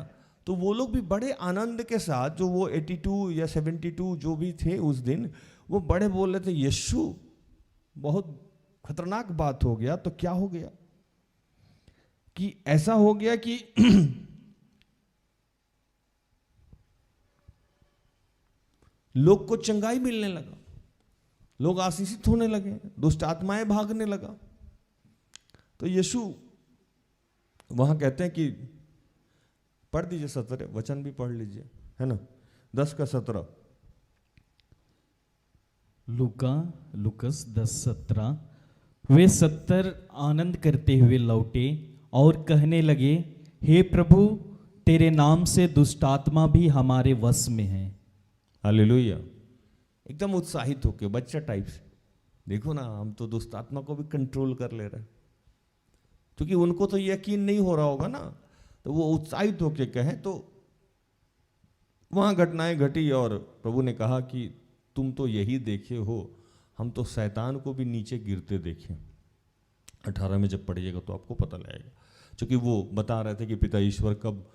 तो वो लोग भी बड़े आनंद के साथ, जो वो 82 या 72 जो भी थे उस दिन, वो बड़े बोल रहे थे, यीशु बहुत खतरनाक बात हो गया। तो क्या हो गया कि ऐसा हो गया कि लोग को चंगाई मिलने लगा, लोग आशीषित होने लगे, दुष्ट आत्माएं भागने लगा। तो यीशु वहां कहते हैं कि पढ़ दीजिए 17 वचन भी पढ़ लीजिए, है ना, 10 का 17। लुकस 10:17। वे 70 आनंद करते हुए लौटे और कहने लगे, हे प्रभु तेरे नाम से दुष्टात्मा भी हमारे वश में है। हालेलुया। एकदम उत्साहित होके बच्चा टाइप से, देखो ना हम तो दुष्ट आत्मा को भी कंट्रोल कर ले रहे हैं, क्योंकि उनको तो यकीन नहीं हो रहा होगा ना, तो वो उत्साहित होके कहे। तो वहां घटनाएं घटी और प्रभु ने कहा कि तुम तो यही देखे हो, हम तो शैतान को भी नीचे गिरते देखे। 18 में जब पढ़िएगा तो आपको पता लगेगा, क्योंकि वो बता रहे थे कि पिता ईश्वर कब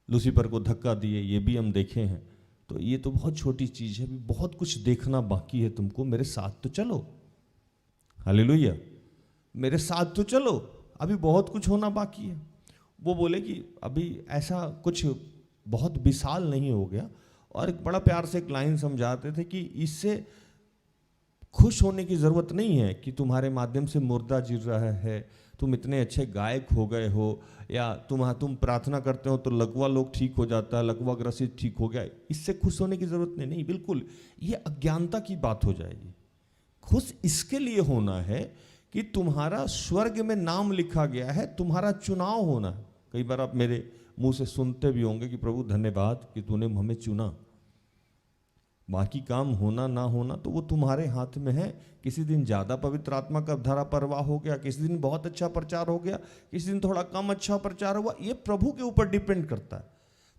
लूसीफर को धक्का दिए, ये भी हम देखे हैं। तो ये तो बहुत छोटी चीज है, अभी बहुत कुछ देखना बाकी है तुमको, मेरे साथ तो चलो। हालेलुया, मेरे साथ तो चलो, अभी बहुत कुछ होना बाकी है। वो बोले कि अभी ऐसा कुछ बहुत विशाल नहीं हो गया, और एक बड़ा प्यार से एक लाइन समझाते थे कि इससे खुश होने की जरूरत नहीं है कि तुम्हारे माध्यम से मुर्दा जिर रहा है, तुम इतने अच्छे गायक हो गए हो, या तुम प्रार्थना करते हो तो लकवा लोग ठीक हो जाता है, लकवा ग्रसित ठीक हो गया, इससे खुश होने की जरूरत नहीं, बिल्कुल ये अज्ञानता की बात हो जाएगी। खुश इसके लिए होना है कि तुम्हारा स्वर्ग में नाम लिखा गया है, तुम्हारा चुनाव होना है। कई बार आप मेरे मुंह से सुनते भी होंगे कि प्रभु धन्यवाद कि तूने हमें चुना, बाकी काम होना ना होना तो वो तुम्हारे हाथ में है। किसी दिन ज्यादा पवित्र आत्मा का धारा प्रवाह हो गया, किसी दिन बहुत अच्छा प्रचार हो गया, किसी दिन थोड़ा कम अच्छा प्रचार हुआ, ये प्रभु के ऊपर डिपेंड करता है।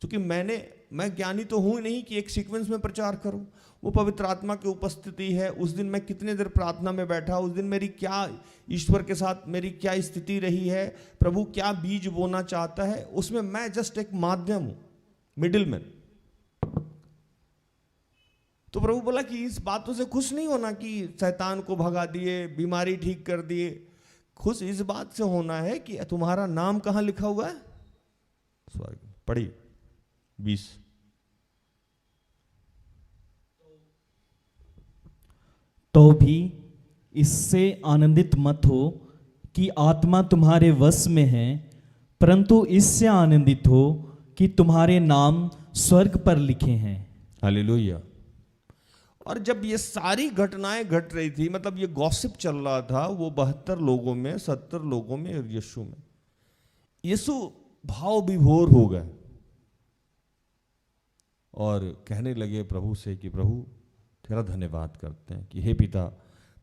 क्योंकि मैं ज्ञानी तो हूं नहीं कि एक सीक्वेंस में प्रचार करूं, वो पवित्र आत्मा की उपस्थिति है। उस दिन मैं कितने देर प्रार्थना में बैठा, उस दिन मेरी क्या ईश्वर के साथ मेरी क्या स्थिति रही है, प्रभु क्या बीज बोना चाहता है, उसमें मैं जस्ट एक माध्यम हूं, मिडिल मैन। तो प्रभु बोला कि इस बातों से खुश नहीं होना कि शैतान को भगा दिए, बीमारी ठीक कर दिए। खुश इस बात से होना है कि तुम्हारा नाम कहां लिखा हुआ है, स्वर्ग। पढ़िए 20। तो भी इससे आनंदित मत हो कि आत्मा तुम्हारे वश में है, परंतु इससे आनंदित हो कि तुम्हारे नाम स्वर्ग पर लिखे हैं। हालेलुया। और जब ये सारी घटनाएं घट रही थी, मतलब ये गॉसिप चल रहा था, वो 72 लोगों में, 70 लोगों में और यीशु में, यीशु भाव विभोर हो गए और कहने लगे प्रभु से कि प्रभु तेरा धन्यवाद करते हैं, कि हे पिता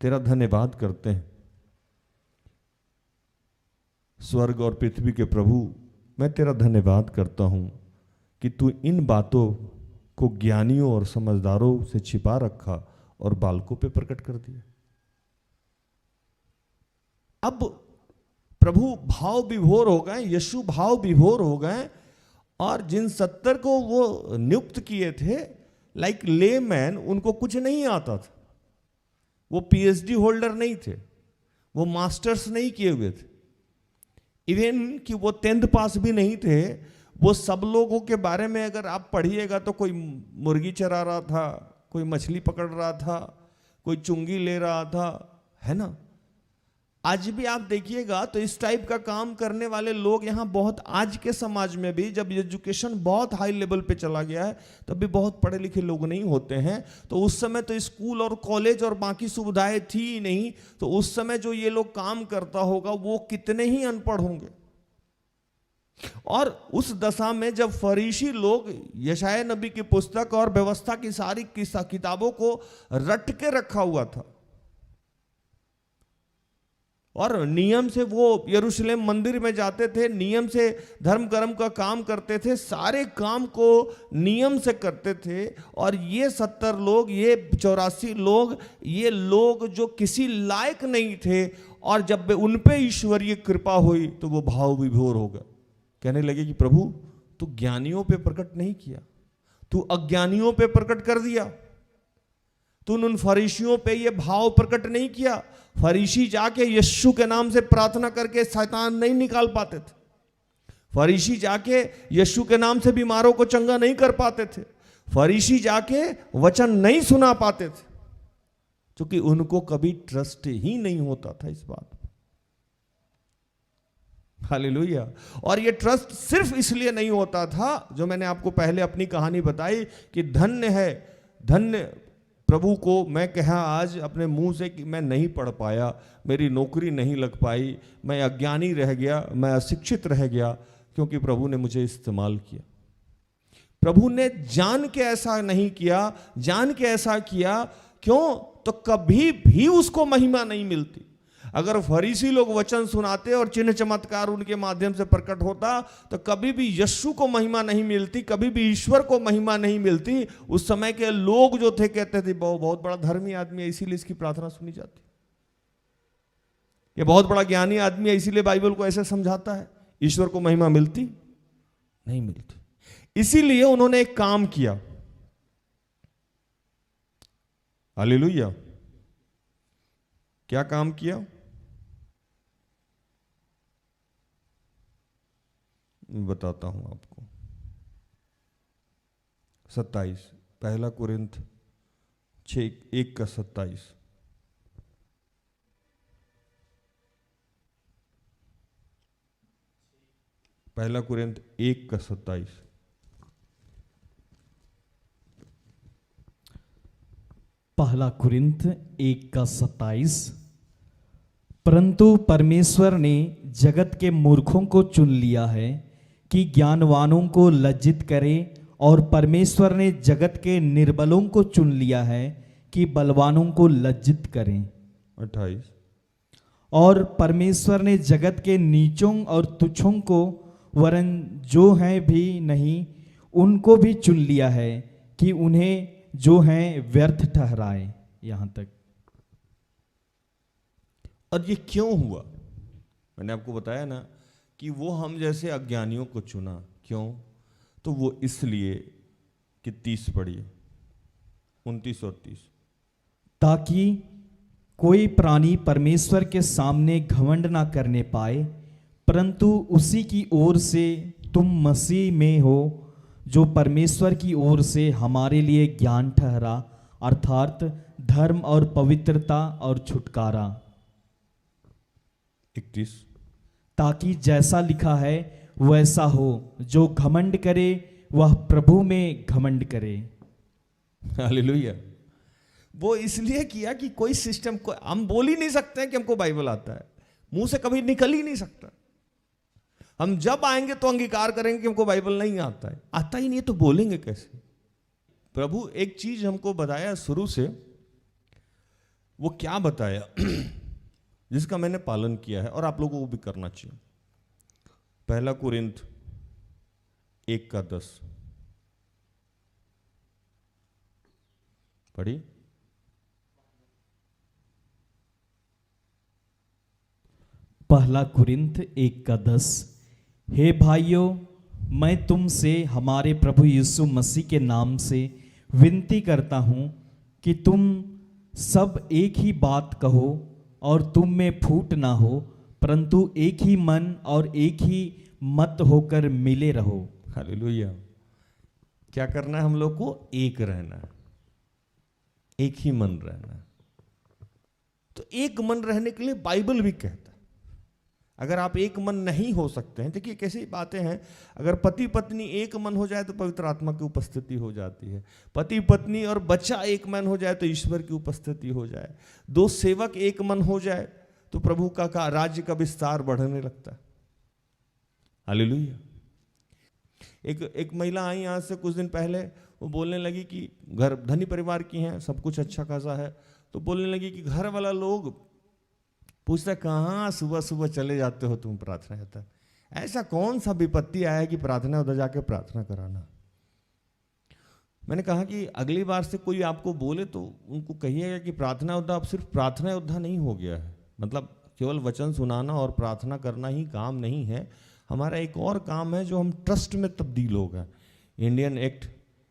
तेरा धन्यवाद करते हैं, स्वर्ग और पृथ्वी के प्रभु मैं तेरा धन्यवाद करता हूं कि तू इन बातों को ज्ञानियों और समझदारों से छिपा रखा और बालकों पे प्रकट कर दिया। अब प्रभु भाव विभोर हो गए, यीशु भाव विभोर हो गए, और जिन 70 को वो नियुक्त किए थे लाइक लेमैन, उनको कुछ नहीं आता था, वो पीएचडी होल्डर नहीं थे, वो मास्टर्स नहीं किए हुए थे, इवन कि वो 10th पास भी नहीं थे। वो सब लोगों के बारे में अगर आप पढ़िएगा तो कोई मुर्गी चरा रहा था, कोई मछली पकड़ रहा था, कोई चुंगी ले रहा था, है ना। आज भी आप देखिएगा तो इस टाइप का काम करने वाले लोग यहाँ बहुत, आज के समाज में भी जब एजुकेशन बहुत हाई लेवल पे चला गया है तब भी बहुत पढ़े लिखे लोग नहीं होते हैं। तो उस समय तो स्कूल और कॉलेज और बाकी सुविधाएं थी ही नहीं, तो उस समय जो ये लोग काम करता होगा वो कितने ही अनपढ़ होंगे। और उस दशा में जब फरीसी लोग यशायाह नबी की पुस्तक और व्यवस्था की सारी किताबों को रट के रखा हुआ था और नियम से वो यरूशलेम मंदिर में जाते थे, नियम से धर्म कर्म का काम करते थे, सारे काम को नियम से करते थे। और ये 70 लोग, ये 84 लोग, ये लोग जो किसी लायक नहीं थे, और जब उन पे ईश्वरीय कृपा हुई तो वो भाव विभोर हो गए। कहने लगे कि प्रभु तू ज्ञानियों पे प्रकट नहीं किया, तू अज्ञानियों पे प्रकट कर दिया, तूने उन फरीसियों पे ये भाव प्रकट नहीं किया। फरीसी जाके यीशु के नाम से प्रार्थना करके शैतान नहीं निकाल पाते थे, फरीसी जाके यीशु के नाम से बीमारों को चंगा नहीं कर पाते थे, फरीसी जाके वचन नहीं सुना पाते थे, क्योंकि उनको कभी ट्रस्ट ही नहीं होता था इस बात पर। हालेलुया। और ये ट्रस्ट सिर्फ इसलिए नहीं होता था, जो मैंने आपको पहले अपनी कहानी बताई कि धन्य है, धन्य प्रभु को मैं कहा आज अपने मुंह से कि मैं नहीं पढ़ पाया, मेरी नौकरी नहीं लग पाई, मैं अज्ञानी रह गया, मैं अशिक्षित रह गया, क्योंकि प्रभु ने मुझे इस्तेमाल किया। प्रभु ने जान के ऐसा नहीं किया, जान के ऐसा किया क्यों? तो कभी भी उसको महिमा नहीं मिलती। अगर फरीसी लोग वचन सुनाते और चिन्ह चमत्कार उनके माध्यम से प्रकट होता तो कभी भी यीशु को महिमा नहीं मिलती, कभी भी ईश्वर को महिमा नहीं मिलती। उस समय के लोग जो थे कहते थे बहुत बड़ा धर्मी आदमी है इसीलिए इसकी प्रार्थना सुनी जाती, ये बहुत बड़ा ज्ञानी आदमी है इसीलिए बाइबल को ऐसे समझाता है। ईश्वर को महिमा मिलती नहीं मिलती। इसीलिए उन्होंने एक काम किया। हालेलुया। क्या काम किया? बताता हूं आपको। 27 पहला कुरिन्थ 6:1-27। पहला कुरिन्थ 1:27। पहला कुरिन्थ 1:27। परंतु परमेश्वर ने जगत के मूर्खों को चुन लिया है कि ज्ञानवानों को लज्जित करे, और परमेश्वर ने जगत के निर्बलों को चुन लिया है कि बलवानों को लज्जित करें। 28। और परमेश्वर ने जगत के नीचों और तुच्छों को, वरन जो है भी नहीं उनको भी चुन लिया है कि उन्हें जो है व्यर्थ ठहराए। यहां तक। और ये क्यों हुआ? मैंने आपको बताया ना कि वो हम जैसे अज्ञानियों को चुना। क्यों? तो वो इसलिए कि 30 पढ़िए, 29 और 30। ताकि कोई प्राणी परमेश्वर के सामने घमंड ना करने पाए, परंतु उसी की ओर से तुम मसीह में हो, जो परमेश्वर की ओर से हमारे लिए ज्ञान ठहरा, अर्थात धर्म और पवित्रता और छुटकारा। 31। ताकि जैसा लिखा है वैसा हो, जो घमंड करे वह प्रभु में घमंड करे। हालेलुया। वो इसलिए किया कि कोई सिस्टम को हम बोल ही नहीं सकते हैं कि हमको बाइबल आता है, मुंह से कभी निकल ही नहीं सकता। हम जब आएंगे तो अंगीकार करेंगे कि हमको बाइबल नहीं आता है, आता ही नहीं तो बोलेंगे कैसे? प्रभु एक चीज हमको बताया शुरू से, वो क्या बताया जिसका मैंने पालन किया है और आप लोगों को भी करना चाहिए। पहला कुरिन्थ 1:10 पढ़ी। पहला कुरिन्थ 1:10। हे भाइयों, मैं तुमसे हमारे प्रभु यीशु मसीह के नाम से विनती करता हूं कि तुम सब एक ही बात कहो और तुम में फूट ना हो, परंतु एक ही मन और एक ही मत होकर मिले रहो। हालेलुया। क्या करना है हम लोग को? एक रहना है, एक ही मन रहना है। तो एक मन रहने के लिए बाइबल भी कहता है, अगर आप एक मन नहीं हो सकते हैं, देखिए कैसी बातें हैं, अगर पति पत्नी एक मन हो जाए तो पवित्र आत्मा की उपस्थिति हो जाती है। पति पत्नी और बच्चा एक मन हो जाए तो ईश्वर की उपस्थिति हो जाए। दो सेवक एक मन हो जाए तो प्रभु का राज्य का विस्तार बढ़ने लगता है। हालेलुया। एक महिला आई यहाँ से कुछ दिन पहले, वो बोलने लगी कि घर धनी परिवार की हैं, सब कुछ अच्छा खासा है, तो बोलने लगी कि घर वाला लोग पूछता कहाँ सुबह सुबह चले जाते हो तुम प्रार्थना करता, ऐसा कौन सा विपत्ति आया कि प्रार्थना उधर जाके प्रार्थना कराना। मैंने कहा कि अगली बार से कोई आपको बोले तो उनको कहिएगा कि प्रार्थना योद्धा अब सिर्फ प्रार्थना योद्धा नहीं हो गया है, मतलब केवल वचन सुनाना और प्रार्थना करना ही काम नहीं है। हमारा एक और काम है जो हम ट्रस्ट में तब्दील हो गए। इंडियन एक्ट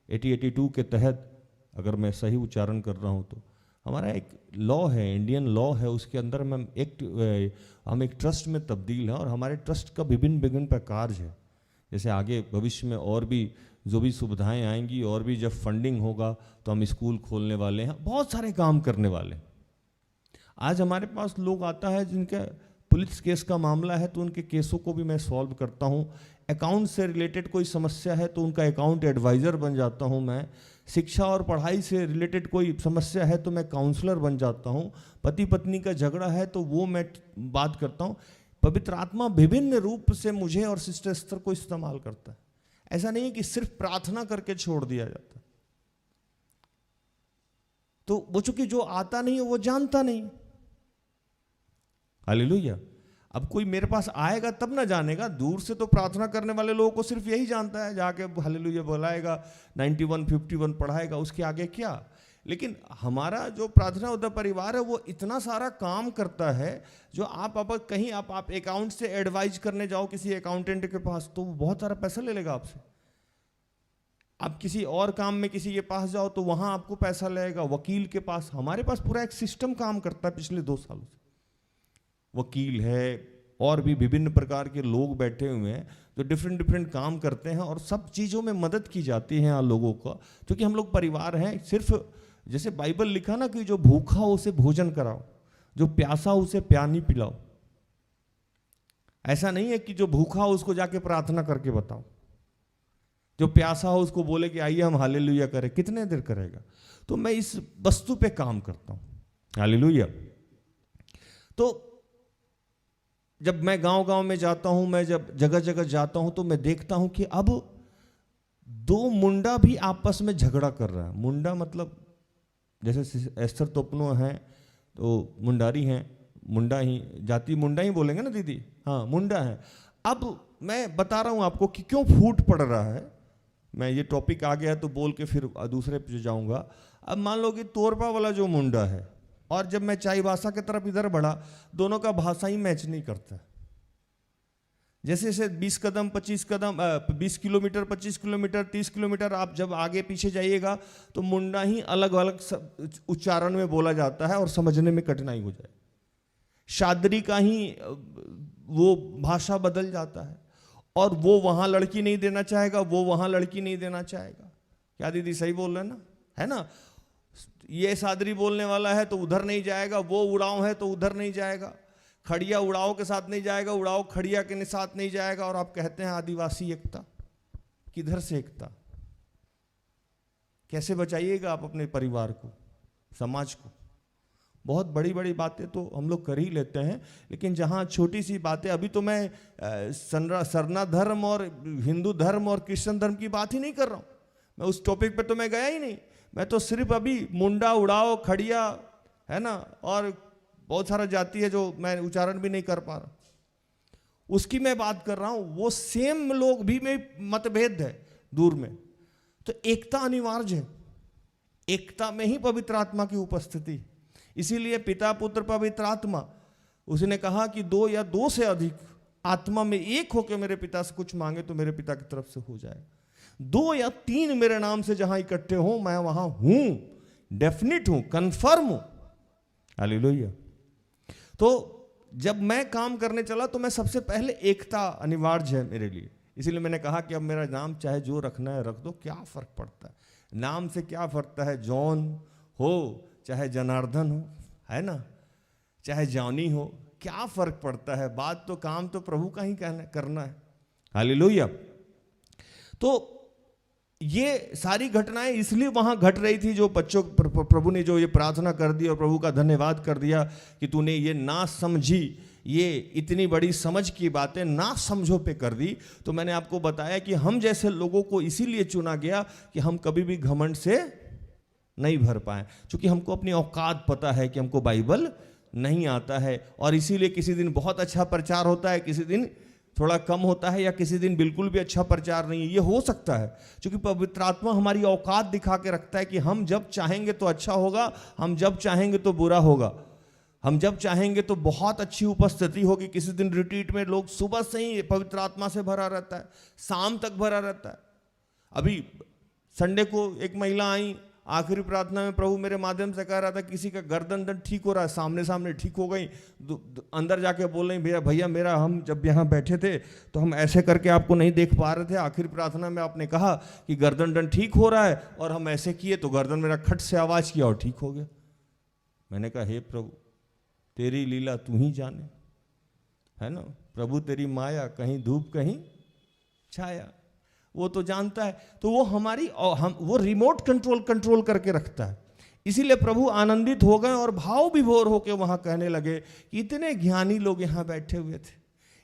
8082 के तहत, अगर मैं सही उच्चारण कर रहा हूँ तो, हमारा एक लॉ है, इंडियन लॉ है, उसके अंदर हम एक ट्रस्ट में तब्दील है और हमारे ट्रस्ट का विभिन्न विभिन्न प्रकार है। जैसे आगे भविष्य में और भी जो भी सुविधाएं आएंगी और भी जब फंडिंग होगा तो हम स्कूल खोलने वाले हैं, बहुत सारे काम करने वाले हैं। आज हमारे पास लोग आता है जिनका पुलिस केस का मामला है तो उनके केसों को भी मैं सॉल्व करता हूँ। अकाउंट से रिलेटेड कोई समस्या है तो उनका अकाउंट एडवाइज़र बन जाता हूँ मैं। शिक्षा और पढ़ाई से रिलेटेड कोई समस्या है तो मैं काउंसलर बन जाता हूँ। पति पत्नी का झगड़ा है तो वो मैं बात करता हूँ। पवित्र आत्मा विभिन्न रूप से मुझे और सिस्टर एस्थर को इस्तेमाल करता है। ऐसा नहीं है कि सिर्फ प्रार्थना करके छोड़ दिया जाता। तो वो चूंकि जो आता नहीं है वो जानता नहीं। हालेलुया। अब कोई मेरे पास आएगा तब ना जानेगा, दूर से तो प्रार्थना करने वाले लोगों को सिर्फ यही जानता है, जाके हालेलुया बुलाएगा, 91 51 पढ़ाएगा, उसके आगे क्या। लेकिन हमारा जो प्रार्थना उद्धव परिवार है वो इतना सारा काम करता है जो आप कहीं आप अकाउंट से एडवाइज करने जाओ किसी अकाउंटेंट के पास तो वो बहुत सारा पैसा ले लेगा आपसे। आप किसी और काम में किसी के पास जाओ तो वहां आपको पैसा लगेगा। वकील के पास, हमारे पास पूरा एक सिस्टम काम करता है पिछले 2 सालों से। वकील है और भी विभिन्न प्रकार के लोग बैठे हुए हैं जो डिफरेंट काम करते हैं और सब चीज़ों में मदद की जाती है लोगों का, क्योंकि हम लोग परिवार हैं। सिर्फ जैसे बाइबल लिखा ना कि जो भूखा हो उसे भोजन कराओ, जो प्यासा हो उसे पानी पिलाओ। ऐसा नहीं है कि जो भूखा हो उसको जाके प्रार्थना करके बताओ, जो प्यासा हो उसको बोले कि आइए हम हालेलुया करें, कितने देर करेगा। तो मैं इस वस्तु पे काम करता हूं। हालेलुया। तो जब मैं गांव में जाता हूं, मैं जब जगह जगह जाता हूं तो मैं देखता हूं कि अब 2 मुंडा भी आपस में झगड़ा कर रहा है। मुंडा मतलब जैसे एस्थर तोपनो है तो मुंडारी हैं, मुंडा ही जाति, मुंडा ही बोलेंगे ना दीदी, हाँ मुंडा है। अब मैं बता रहा हूं आपको कि क्यों फूट पड़ रहा है। मैं ये टॉपिक आ गया तो बोल के फिर दूसरे पे जाऊंगा। अब मान लो कि तोरपा वाला जो मुंडा है और जब मैं चाईबासा की तरफ इधर बढ़ा, दोनों का भाषा ही मैच नहीं करता। जैसे जैसे 20 कदम 25 कदम 20 किलोमीटर 25 किलोमीटर 30 किलोमीटर आप जब आगे पीछे जाइएगा तो मुंडा ही अलग अलग उच्चारण में बोला जाता है और समझने में कठिनाई हो जाए। शादरी का ही वो भाषा बदल जाता है और वो वहां लड़की नहीं देना चाहेगा, वो वहां लड़की नहीं देना चाहेगा। क्या दीदी सही बोल रहे हैं ना, है ना। ये सादरी बोलने वाला है तो उधर नहीं जाएगा, वो उड़ाव है तो उधर नहीं जाएगा, खड़िया उड़ाव के साथ नहीं जाएगा, उड़ाव खड़िया के साथ नहीं जाएगा। और आप कहते हैं आदिवासी एकता, किधर से एकता। कैसे बचाइएगा आप अपने परिवार को, समाज को। बहुत बड़ी बड़ी बातें तो हम लोग कर ही लेते हैं, लेकिन जहाँ छोटी सी बातें, अभी तो मैं सरना धर्म और हिंदू धर्म और क्रिश्चियन धर्म की बात ही नहीं कर रहा हूँ। मैं उस टॉपिक पे तो मैं गया ही नहीं। मैं तो सिर्फ अभी मुंडा उड़ाओ खड़िया है ना, और बहुत सारा जाति है जो मैं उच्चारण भी नहीं कर पा रहा, उसकी मैं बात कर रहा हूं। वो सेम लोग भी में मतभेद है दूर में, तो एकता अनिवार्य है। एकता में ही पवित्र आत्मा की उपस्थिति। इसीलिए पिता पुत्र पवित्र आत्मा, उसने कहा कि 2 या 2 से अधिक आत्मा में एक होकर मेरे पिता से कुछ मांगे तो मेरे पिता की तरफ से हो जाए। 2 या 3 मेरे नाम से जहां इकट्ठे हो मैं वहां हूं, डेफिनिट हूं, कंफर्म हूं। हालेलुया। तो जब मैं काम करने चला तो मैं सबसे पहले एकता अनिवार्य है मेरे लिए, इसीलिए मैंने कहा कि अब मेरा नाम चाहे जो रखना है रख दो, क्या फर्क पड़ता है, नाम से क्या फर्क है, जॉन हो चाहे जनार्दन हो, है ना, चाहे जॉनी हो, क्या फर्क पड़ता है, बात तो काम तो प्रभु का ही करना है। हालेलुया। तो ये सारी घटनाएं इसलिए वहां घट रही थी, जो बच्चों प्रभु ने जो ये प्रार्थना कर दी और प्रभु का धन्यवाद कर दिया कि तूने ये ना समझी, ये इतनी बड़ी समझ की बातें ना समझो पे कर दी। तो मैंने आपको बताया कि हम जैसे लोगों को इसीलिए चुना गया कि हम कभी भी घमंड से नहीं भर पाए, क्योंकि हमको अपनी औकात पता है कि हमको बाइबल नहीं आता है, और इसीलिए किसी दिन बहुत अच्छा प्रचार होता है, किसी दिन थोड़ा कम होता है, या किसी दिन बिल्कुल भी अच्छा प्रचार नहीं है। ये हो सकता है क्योंकि पवित्र आत्मा हमारी औकात दिखा के रखता है कि हम जब चाहेंगे तो अच्छा होगा, हम जब चाहेंगे तो बुरा होगा, हम जब चाहेंगे तो बहुत अच्छी उपस्थिति होगी। किसी दिन रिट्रीट में लोग सुबह से ही पवित्र आत्मा से भरा रहता है, शाम तक भरा रहता है। अभी संडे को एक महिला आई, आखिरी प्रार्थना में प्रभु मेरे माध्यम से कह रहा था किसी का गर्दन दर्द ठीक हो रहा है, सामने सामने ठीक हो गई, अंदर जाके बोल रही भैया मेरा, हम जब यहाँ बैठे थे तो हम ऐसे करके आपको नहीं देख पा रहे थे, आखिरी प्रार्थना में आपने कहा कि गर्दन दर्द ठीक हो रहा है, और हम ऐसे किए तो गर्दन मेरा खट से आवाज़ किया और ठीक हो गया। मैंने कहा हे प्रभु तेरी लीला तू ही जाने, है ना प्रभु, तेरी माया कहीं धूप कहीं छाया, वो तो जानता है। तो वो हमारी वो रिमोट कंट्रोल करके रखता है। इसीलिए प्रभु आनंदित हो गए और भाव विभोर होकर वहां कहने लगे कि इतने ज्ञानी लोग यहाँ बैठे हुए थे,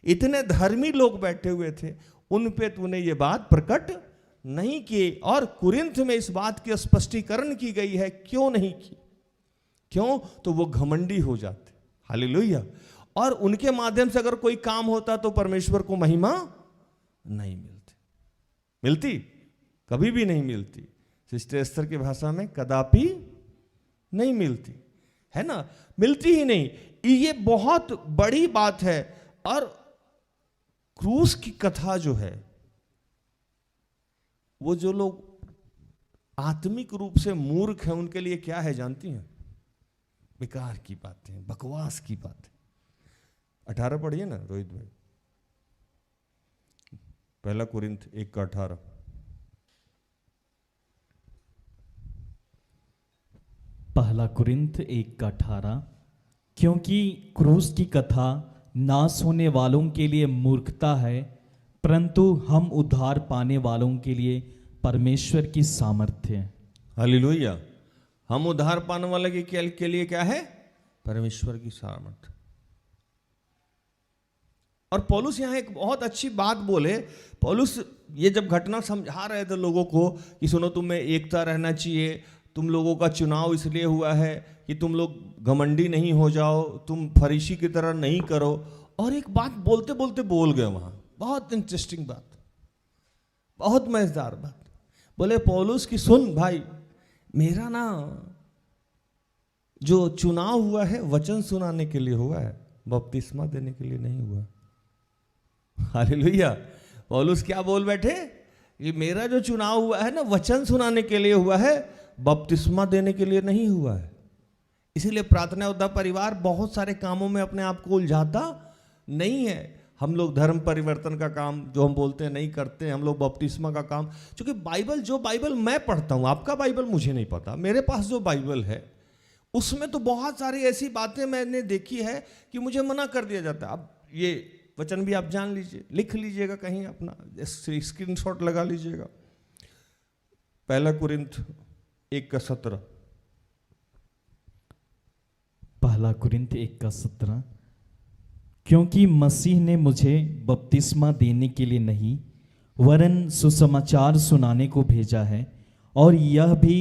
इतने धर्मी लोग बैठे हुए थे, उन पे तूने ये बात प्रकट नहीं की। और कुरिन्थ में इस बात की स्पष्टीकरण की गई है, क्यों नहीं की, क्यों, तो वो घमंडी हो जाते। हालेलुया। और उनके माध्यम से अगर कोई काम होता तो परमेश्वर को महिमा नहीं मिलती, कभी भी नहीं मिलती। सिस्टर एस्थर की भाषा में कदापि नहीं मिलती, है ना, मिलती ही नहीं। ये बहुत बड़ी बात है। और क्रूस की कथा जो है, वो जो लोग आत्मिक रूप से मूर्ख हैं उनके लिए क्या है जानती हैं, बेकार की बातें, बकवास की बातें। 18 पढ़िए ना रोहित भाई, पहला कुरिन्थ 1:18। पहला कुरिन्थ 1:18, क्योंकि क्रूस की कथा नाश होने वालों के लिए मूर्खता है, परंतु हम उद्धार पाने वालों के लिए परमेश्वर की सामर्थ्य है। हालेलुया। हम उद्धार पाने वाले के लिए क्या है, परमेश्वर की सामर्थ्य। और पौलुस यहाँ एक बहुत अच्छी बात बोले। पौलुस ये जब घटना समझा रहे थे लोगों को कि सुनो तुम में एकता रहना चाहिए, तुम लोगों का चुनाव इसलिए हुआ है कि तुम लोग घमंडी नहीं हो जाओ, तुम फरीसी की तरह नहीं करो। और एक बात बोलते बोलते बोल गए वहाँ, बहुत इंटरेस्टिंग बात, बहुत मजेदार बात। बोले पौलुस की सुन भाई, मेरा ना जो चुनाव हुआ है वचन सुनाने के लिए हुआ है, बपतिस्मा देने के लिए नहीं हुआ। हालेलुया। पौलुस क्या बोल बैठे, ये मेरा जो चुनाव हुआ है ना वचन सुनाने के लिए हुआ है, बपतिस्मा देने के लिए नहीं हुआ है। इसीलिए प्रार्थना योद्धा परिवार बहुत सारे कामों में अपने आप को उलझाता नहीं है। हम लोग धर्म परिवर्तन का काम जो हम बोलते हैं नहीं करते, हम लोग बपतिस्मा का काम, क्योंकि बाइबल जो बाइबल मैं पढ़ता हूँ, आपका बाइबल मुझे नहीं पता, मेरे पास जो बाइबल है उसमें तो बहुत सारी ऐसी बातें मैंने देखी है कि मुझे मना कर दिया जाता है। अब ये वचन भी आप जान लीजिए, लिख लीजिएगा कहीं, अपना स्क्रीनशॉट लगा लीजिएगा। पहला कुरिन्थ 1:17। पहला कुरिन्थ 1:17, क्योंकि मसीह ने मुझे बपतिस्मा देने के लिए नहीं वरन सुसमाचार सुनाने को भेजा है, और यह भी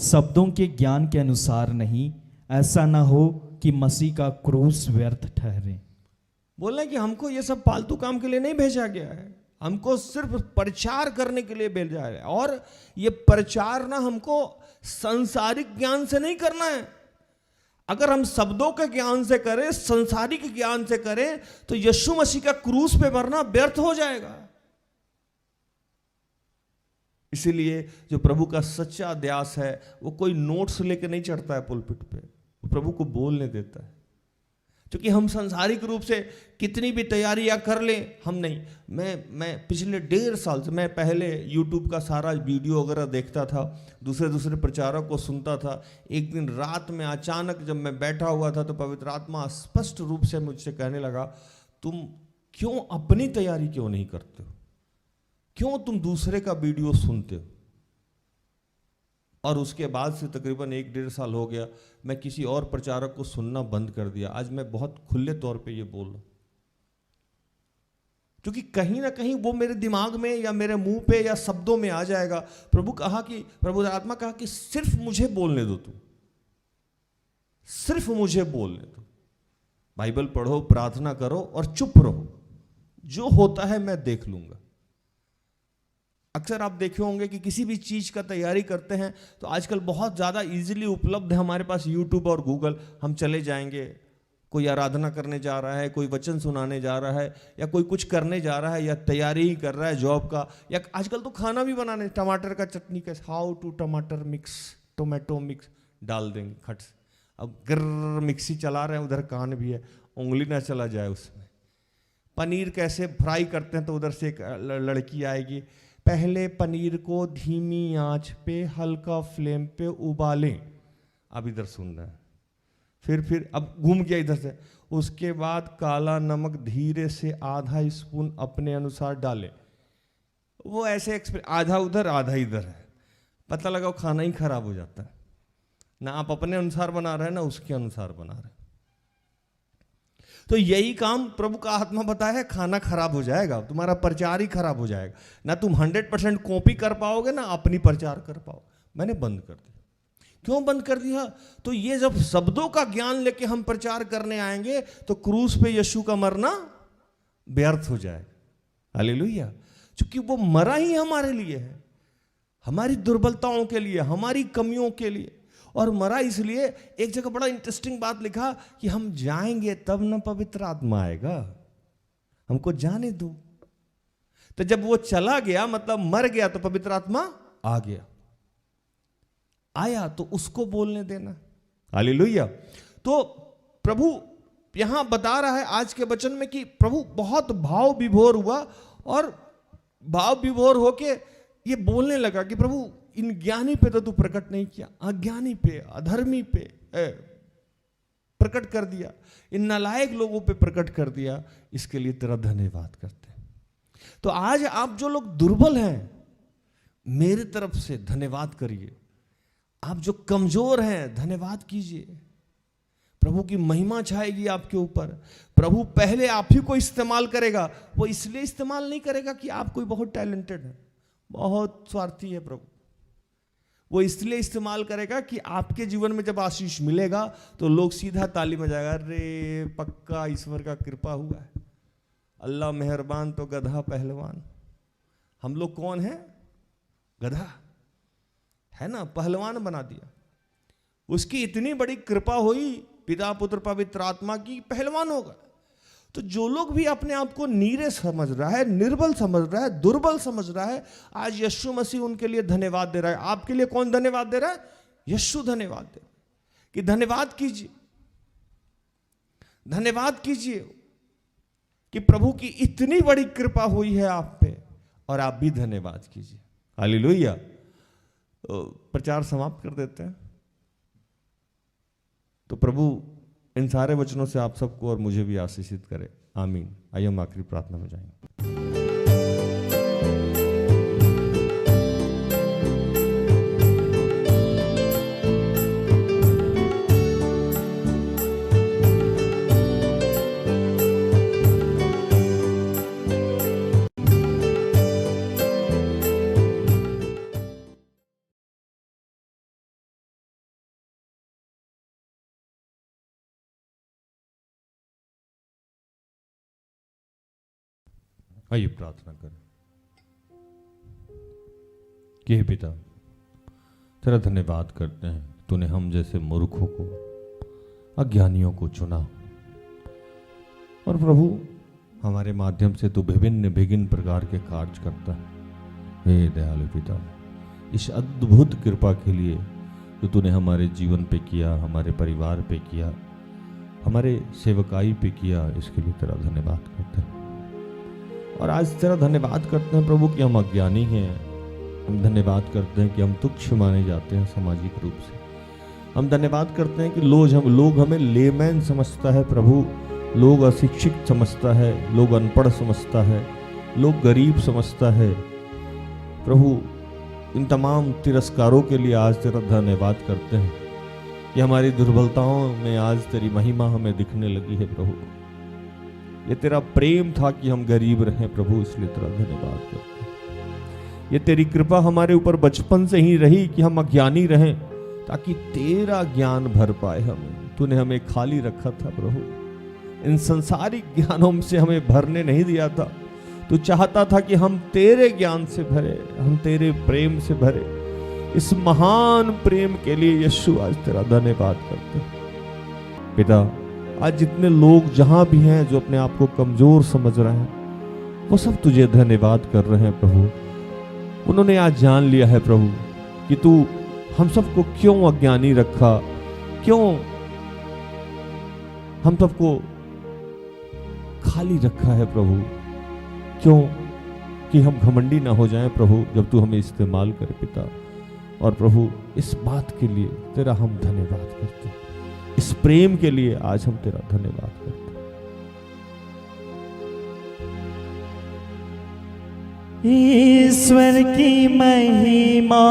शब्दों के ज्ञान के अनुसार नहीं, ऐसा ना हो कि मसीह का क्रूस व्यर्थ ठहरे। बोले कि हमको ये सब फालतू काम के लिए नहीं भेजा गया है, हमको सिर्फ प्रचार करने के लिए भेजा है। और ये प्रचार ना हमको सांसारिक ज्ञान से नहीं करना है। अगर हम शब्दों के ज्ञान से करें, सांसारिक ज्ञान से करें, तो यीशु मसीह का क्रूस पे मरना व्यर्थ हो जाएगा। इसीलिए जो प्रभु का सच्चा अध्यास है वो कोई नोट्स लेके नहीं चढ़ता है पुलपिट पे, वो प्रभु को बोलने देता है। क्योंकि हम सांसारिक रूप से कितनी भी तैयारियां कर लें, हम नहीं। मैं पिछले 1.5 साल से, मैं पहले यूट्यूब का सारा वीडियो वगैरह देखता था, दूसरे प्रचारक को सुनता था। एक दिन रात में अचानक जब मैं बैठा हुआ था तो पवित्र आत्मा स्पष्ट रूप से मुझसे कहने लगा, तुम क्यों अपनी तैयारी क्यों नहीं करते हो, क्यों तुम दूसरे का वीडियो सुनते हो। और उसके बाद से तकरीबन 1-1.5 साल हो गया, मैं किसी और प्रचारक को सुनना बंद कर दिया। आज मैं बहुत खुले तौर पे ये बोल रहा हूं, क्योंकि कहीं ना कहीं वो मेरे दिमाग में या मेरे मुंह पे या शब्दों में आ जाएगा। प्रभु आत्मा कहा कि सिर्फ मुझे बोलने दो, तुम सिर्फ मुझे बोलने दो। बाइबल पढ़ो, प्रार्थना करो और चुप रहो, जो होता है मैं देख लूंगा। अक्सर आप देखे होंगे कि किसी भी चीज़ का तैयारी करते हैं तो आजकल बहुत ज़्यादा इजीली उपलब्ध है हमारे पास यूट्यूब और गूगल। हम चले जाएंगे, कोई आराधना करने जा रहा है, कोई वचन सुनाने जा रहा है, या कोई कुछ करने जा रहा है, या तैयारी ही कर रहा है जॉब का, या आजकल तो खाना भी बनाने, टमाटर का चटनी कैसे, हाउ टू टमाटर मिक्स, टोमेटो मिक्स डाल देंगे खट से। अब गर्र मिक्सी चला रहे हैं, उधर कान भी है, उंगली ना चला जाए उसमें। पनीर कैसे फ्राई करते हैं तो उधर से एक लड़की आएगी, पहले पनीर को धीमी आंच पे हल्का फ्लेम पे उबालें, अब इधर सुन रहे हैं, फिर अब घूम गया इधर से, उसके बाद काला नमक धीरे से आधा स्पून अपने अनुसार डालें। वो ऐसे आधा उधर आधा इधर है, पता लगा वो खाना ही खराब हो जाता है। ना आप अपने अनुसार बना रहे हैं ना उसके अनुसार बना रहे हैं। तो यही काम प्रभु का आत्मा बताया है, खाना खराब हो जाएगा, तुम्हारा प्रचार ही खराब हो जाएगा। ना तुम 100% कॉपी कर पाओगे ना अपनी प्रचार कर पाओगे। मैंने बंद कर दिया। क्यों बंद कर दिया? तो ये जब शब्दों का ज्ञान लेके हम प्रचार करने आएंगे तो क्रूस पे यीशु का मरना व्यर्थ हो जाएगा। हालेलुया। क्योंकि वो मरा ही हमारे लिए है, हमारी दुर्बलताओं के लिए, हमारी कमियों के लिए। और मरा इसलिए, एक जगह बड़ा इंटरेस्टिंग बात लिखा कि हम जाएंगे तब न पवित्र आत्मा आएगा, हमको जाने दो। तो जब वो चला गया मतलब मर गया तो पवित्र आत्मा आ गया, आया तो उसको बोलने देना। हालेलुया। तो प्रभु यहां बता रहा है आज के वचन में कि प्रभु बहुत भाव विभोर हुआ और भाव विभोर होके ये बोलने लगा कि प्रभु इन ज्ञानी पे तो तू प्रकट नहीं किया, अज्ञानी पे, अधर्मी पे प्रकट कर दिया, इन नालायक लोगों पे प्रकट कर दिया, इसके लिए तेरा धन्यवाद करते हैं। तो आज आप जो लोग दुर्बल हैं, मेरी तरफ से धन्यवाद करिए। आप जो कमजोर हैं, धन्यवाद कीजिए। प्रभु की महिमा छाएगी आपके ऊपर। प्रभु पहले आप ही को इस्तेमाल करेगा। वो इसलिए इस्तेमाल नहीं करेगा कि आप कोई बहुत टैलेंटेड है, बहुत स्वार्थी है प्रभु। वो इसलिए इस्तेमाल करेगा कि आपके जीवन में जब आशीष मिलेगा तो लोग सीधा ताली बजाएगा, अरे पक्का ईश्वर का कृपा हुआ है, अल्लाह मेहरबान तो गधा पहलवान। हम लोग कौन है? गधा है ना, पहलवान बना दिया। उसकी इतनी बड़ी कृपा हुई पिता पुत्र पवित्र आत्मा की, पहलवान होगा। तो जो लोग भी अपने आप को नीरे समझ रहा है, निर्बल समझ रहा है, दुर्बल समझ रहा है, आज यीशु मसीह उनके लिए धन्यवाद दे रहा है। आपके लिए कौन धन्यवाद दे रहा है? यीशु धन्यवाद दे रहा है कि धन्यवाद कीजिए, धन्यवाद कीजिए कि प्रभु की इतनी बड़ी कृपा हुई है आप पे, और आप भी धन्यवाद कीजिए। हालेलुया। प्रचार समाप्त कर देते हैं। तो प्रभु इन सारे वचनों से आप सबको और मुझे भी आशीषित करे। आमीन। आइए हम आखिरी प्रार्थना में जाएंगे। आइए प्रार्थना करें। कि हे पिता, तेरा धन्यवाद करते हैं, तूने हम जैसे मूर्खों को, अज्ञानियों को चुना, और प्रभु हमारे माध्यम से तू विभिन्न प्रकार के कार्य करता है। हे दयालु पिता, इस अद्भुत कृपा के लिए जो तूने हमारे जीवन पे किया, हमारे परिवार पे किया, हमारे सेवकाई पे किया, इसके लिए तेरा धन्यवाद करते हैं। और आज तेरा धन्यवाद करते हैं प्रभु कि हम अज्ञानी हैं। हम धन्यवाद करते हैं कि हम तुच्छ माने जाते हैं सामाजिक रूप से। हम धन्यवाद करते हैं कि लोग हमें लेमैन समझता है प्रभु, लोग अशिक्षित समझता है, लोग अनपढ़ समझता है, लोग गरीब समझता है। प्रभु इन तमाम तिरस्कारों के लिए आज तेरा धन्यवाद करते हैं कि हमारी दुर्बलताओं में आज तेरी महिमा हमें दिखने लगी है प्रभु। ये तेरा प्रेम था कि हम गरीब रहें प्रभु, इसलिए तेरा धन्यवाद करते हैं। ये तेरी कृपा हमारे ऊपर बचपन से ही रही कि हम अज्ञानी रहें ताकि तेरा ज्ञान भर पाए हमें। तूने हमें खाली रखा था प्रभु, इन संसारिक ज्ञानों से हमें भरने नहीं दिया था। तू चाहता था कि हम तेरे ज्ञान से भरे, हम तेरे प्रेम से भरे। इस महान प्रेम के लिए यीशु आज तेरा धन्यवाद करते हैं। पिता, आज जितने लोग जहां भी हैं जो अपने आप को कमजोर समझ रहे हैं, वो सब तुझे धन्यवाद कर रहे हैं प्रभु। उन्होंने आज जान लिया है प्रभु कि तू हम सबको क्यों अज्ञानी रखा, क्यों हम सबको खाली रखा है प्रभु, क्यों कि हम घमंडी ना हो जाएं प्रभु जब तू हमें इस्तेमाल करे पिता। और प्रभु इस बात के लिए तेरा हम धन्यवाद करते हैं, इस प्रेम के लिए आज हम तेरा धन्यवाद करते हैं। ईश्वर की महिमा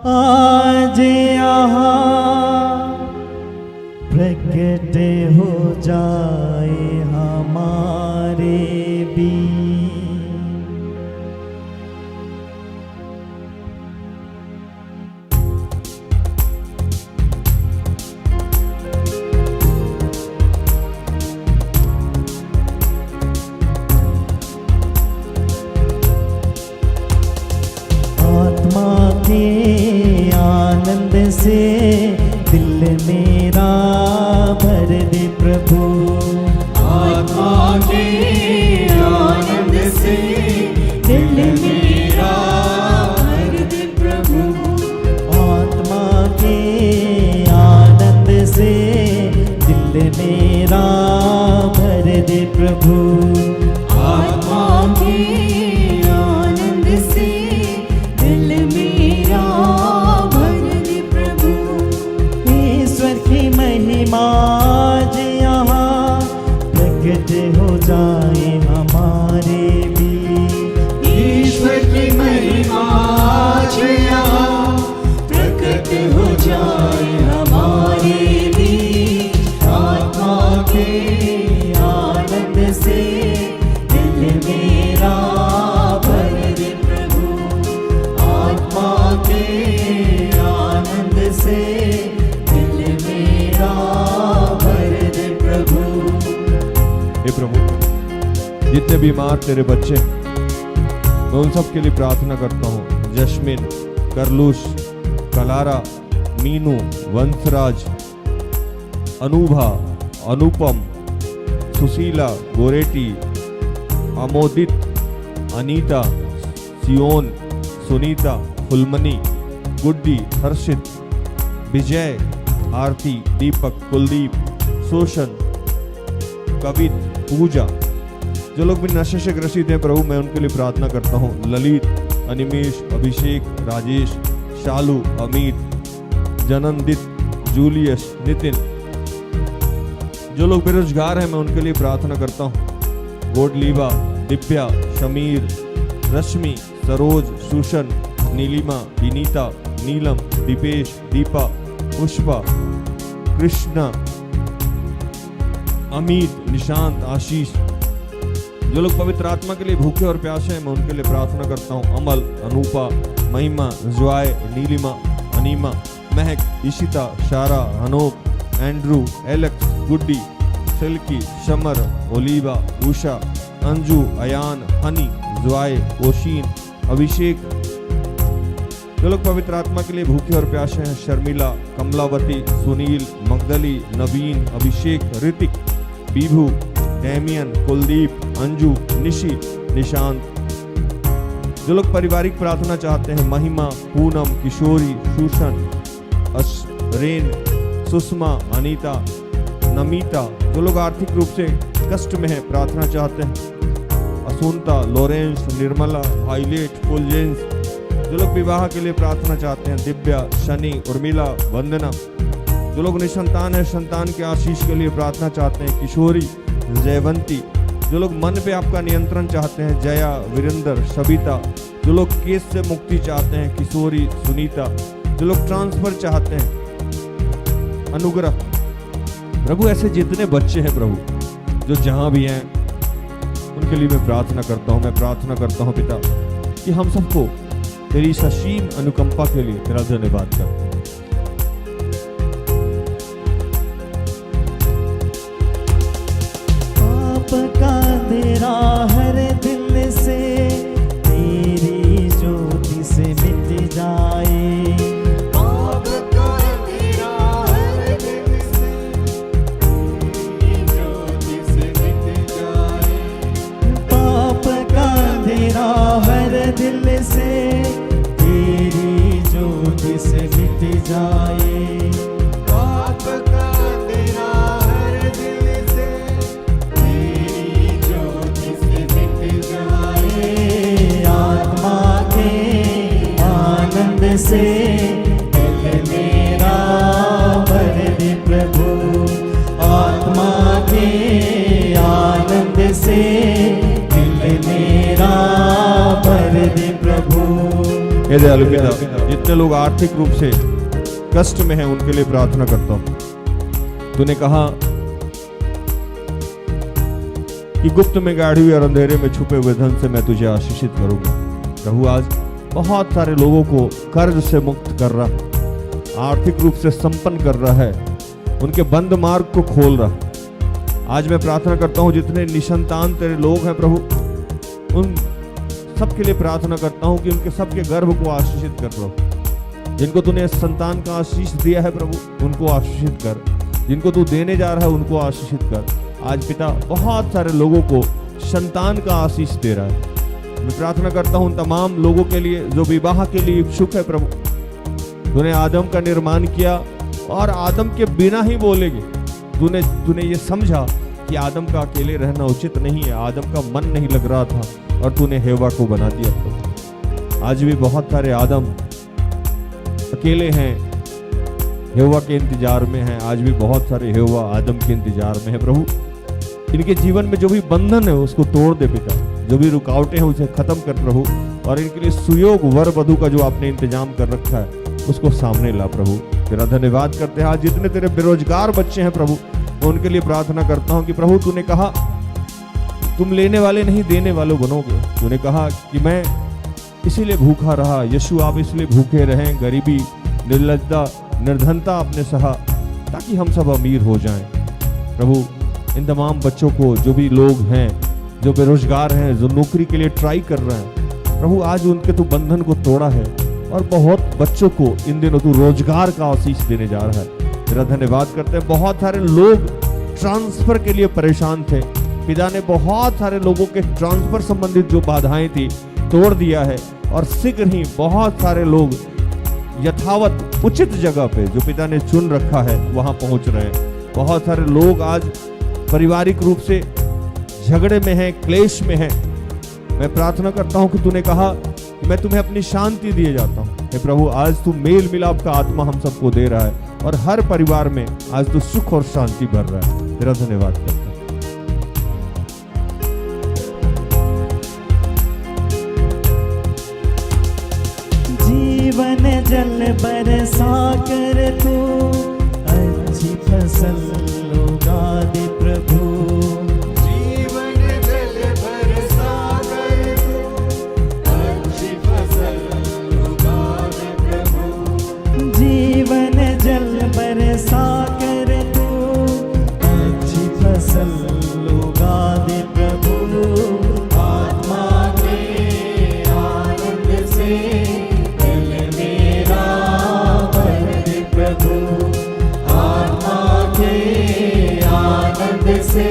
आज यहाँ प्रकट हो जाए हमारे बीच। के आनंद से दिल मेरा भर दे प्रभु, आत्मा के आनंद से दिल मेरा भर दे प्रभु, आत्मा के आनंद से दिल मेरा भर दे प्रभु, आत्मा के आनंद से दिल मेरा भर दे प्रभु। ईश्वर की महिमा आज यहाँ प्रकट हो जाए हमारे बीच। ईश्वर की महिमा आज यहाँ प्रकट हो जाए हमारे बीच। आत्मा के आनंद से दिल मेरा भर दे प्रभु, आत्मा के आनंद से दिल मेरा भर दे प्रभु। हे प्रभु, जितने बीमार तेरे बच्चे, मैं उन सब के लिए प्रार्थना करता हूँ। जस्मिन, करलूश, कलारा, मीनू, वंशराज, अनुभा, अनुपम, सुशीला, गोरेटी, अमोदित, अनीता, सियोन, सुनीता, फुलमनी, गुड्डी, हर्षित, विजय, आरती, दीपक, कुलदीप, शोषण, कवित, पूजा, जो लोग भी नशे से ग्रसित हैं प्रभु, मैं उनके लिए प्रार्थना करता हूँ। ललित, अनिमेश, अभिषेक, राजेश, शालू, अमित, जननदित, जूलियस, नितिन, जो लोग बेरोजगार हैं मैं उनके लिए प्रार्थना करता हूँ। गोडलीबा, दिव्या, शमीर, रश्मि, सरोज, सुशन, नीलिमा, विनीता, नीलम, दीपेश, दीपा, पुष्पा, कृष्णा, अमित, निशांत, आशीष, जो लोग पवित्र आत्मा के लिए भूखे और प्यासे हैं मैं उनके लिए प्रार्थना करता हूँ। अमल, अनूपा, महिमा, जॉय, नीलिमा, अनीमा, महक, इशिता, शारा, अनोप, एंड्रू, एलेक्स, गुड्डी, silkie, शमर, Oliva, Usha, Anju, Ayan, Honey, Joy, ओशीन, अभिषेक, जो लोग पवित्र आत्मा के लिए भूखे और प्यासे हैं। शर्मिला, कमलावती, सुनील, मगदली, नवीन, अभिषेक, ऋतिक, बीभू, डैमियन, कुलदीप, अंजू, निशी, निशांत, जो लोग पारिवारिक प्रार्थना चाहते हैं। महिमा, पूनम, किशोरी, शूषण, रेन, सुषमा, अनीता, नमिता, जो लोग आर्थिक रूप से कष्ट में हैं, प्रार्थना चाहते हैं। असुंता, लॉरेंस, निर्मला, हाईलेट, फुलजेंस, जो लोग विवाह के लिए प्रार्थना चाहते हैं। दिव्या, शनि, उर्मिला, वंदना, जो लोग निसंतान है, संतान के आशीष के लिए प्रार्थना चाहते हैं। किशोरी, जयवंती, जो लोग मन पे आपका नियंत्रण चाहते हैं। जया, वीरेंद्र, सविता, जो लोग केस से मुक्ति चाहते हैं। किशोरी, सुनीता, जो लोग ट्रांसफर चाहते हैं। अनुग्रह, प्रभु ऐसे जितने बच्चे हैं प्रभु जो जहां भी हैं उनके लिए मैं प्रार्थना करता हूं। मैं प्रार्थना करता हूं पिता कि हम सबको तेरी ससीम अनुकंपा के लिए तेरा धन्यवाद करते हैं। पाप का अंधेरा हर दिल से तेरी ज्योति से मिट जाए। पाप का अंधेरा हर दिल से तेरी ज्योति से मिट जाए। पाप का अंधेरा हर दिल से तेरी ज्योति से मिट जाए। पाप का अंधेरा हर दिल से तेरी ज्योति से मिट जाए। आत्मा के आनंद से दिल मेरा भर दे प्रभु। आत्मा के आनंद से दिल मेरा भर दे प्रभु। हे दयालु पिता, जितने लोग आर्थिक रूप से कष्ट में हैं उनके लिए प्रार्थना करता हूं। तूने कहा कि गुप्त में गाढ़ी हुई और अंधेरे में छुपे हुए धन से मैं तुझे आशीषित करूंगा। प्रभु आज बहुत सारे लोगों को कर्ज से मुक्त कर रहा, आर्थिक रूप से संपन्न कर रहा है, उनके बंद मार्ग को खोल रहा। आज मैं प्रार्थना करता हूं जितने निसंतान तेरे लोग हैं प्रभु, उन सबके लिए प्रार्थना करता हूं कि उनके सबके गर्भ को आशीषित कर प्रभु। जिनको तूने संतान का आशीष दिया है प्रभु उनको आशीषित कर। जिनको तू देने जा रहा है उनको आशीषित कर। आज पिता बहुत सारे लोगों को संतान का आशीष दे रहा है। मैं प्रार्थना करता हूं तमाम लोगों के लिए जो विवाह के लिए इच्छुक है प्रभु। तूने आदम का निर्माण किया और आदम के बिना ही बोलेगे। तूने ये समझा कि आदम का अकेले रहना उचित नहीं है, आदम का मन नहीं लग रहा था और तूने हेवा को बना दिया प्रभु। आज भी बहुत सारे आदम अकेले हैं, हेवा के इंतजार में हैं। आज भी बहुत सारे हेवा आदम के इंतजार में है प्रभु। इनके जीवन में जो भी बंधन है उसको तोड़ दे पिता, जो भी रुकावटें हैं उसे खत्म कर प्रभु, और इनके लिए सुयोग वर वधु का जो आपने इंतजाम कर रखा है उसको सामने ला प्रभु। तेरा धन्यवाद करते हैं। आज जितने तेरे बेरोजगार बच्चे हैं प्रभु मैं उनके लिए प्रार्थना करता हूं कि प्रभु तूने कहा तुम लेने वाले नहीं देने वालों बनोगे। तूने कहा कि मैं इसीलिए भूखा रहा, यीशु आप इसलिए भूखे रहें, गरीबी, निर्लज्जता, निर्धनता आपने सहा ताकि हम सब अमीर हो जाएं। प्रभु इन तमाम बच्चों को, जो भी लोग हैं जो बेरोजगार हैं, जो नौकरी के लिए ट्राई कर रहे हैं प्रभु, आज उनके तू बंधन को तोड़ा है और बहुत बच्चों को इन दिनों तू रोजगार का आशीष देने जा रहा है। तेरा धन्यवाद करते हैं। बहुत सारे लोग ट्रांसफर के लिए परेशान थे, पिता ने बहुत सारे लोगों के ट्रांसफर संबंधित जो बाधाएं थी तोड़ दिया है और शीघ्र ही बहुत सारे लोग यथावत उचित जगह पे जो पिता ने चुन रखा है वहां पहुंच रहे हैं। बहुत सारे लोग आज पारिवारिक रूप से झगड़े में हैं, क्लेश में हैं। मैं प्रार्थना करता हूं कि तूने कहा कि मैं तुम्हें अपनी शांति दिए जाता हूं। हे प्रभु आज तू मेल मिलाप का आत्मा हम सबको दे रहा है और हर परिवार में आज तू सुख और शांति भर रहा है। तेरा धन्यवाद करता हूं। जीवन जल बरसा कर तू अच्छी फसल उगा दे प्रभु। जीवन जल बरसा कर तू अच्छी फसल उगा दे प्रभु। जीवन जल बरसा कर तू अच्छी फसल उगा दे प्रभु। आत्मा के आनंद से से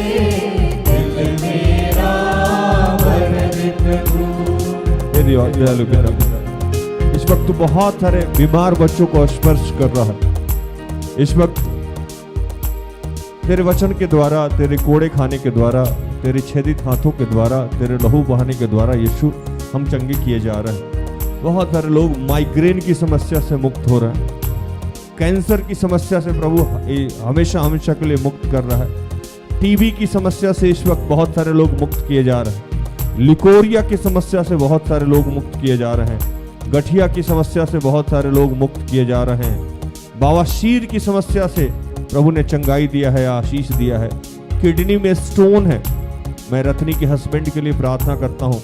दिल मेरा भर दे प्रभु। दयालु पिता, इस वक्त बहुत सारे बीमार बच्चों को स्पर्श कर रहा है। इस वक्त तेरे वचन के द्वारा, तेरे कोड़े खाने के द्वारा, तेरे छेदित हाथों के द्वारा, तेरे लहू बहाने के द्वारा यीशु हम चंगे किए जा रहे हैं। बहुत सारे लोग माइग्रेन की समस्या से मुक्त हो रहे हैं, कैंसर की समस्या से प्रभु हमेशा हमेशा के लिए मुक्त कर रहा है। टीबी की समस्या से इस वक्त बहुत सारे लोग मुक्त किए जा रहे हैं। लिकोरिया की समस्या से बहुत सारे लोग मुक्त किए जा रहे हैं। गठिया की समस्या से बहुत सारे लोग मुक्त किए जा रहे हैं। बवासीर की समस्या से प्रभु ने चंगाई दिया है, आशीष दिया है। किडनी में स्टोन है, मैं रत्नी के हस्बैंड के लिए प्रार्थना करता हूँ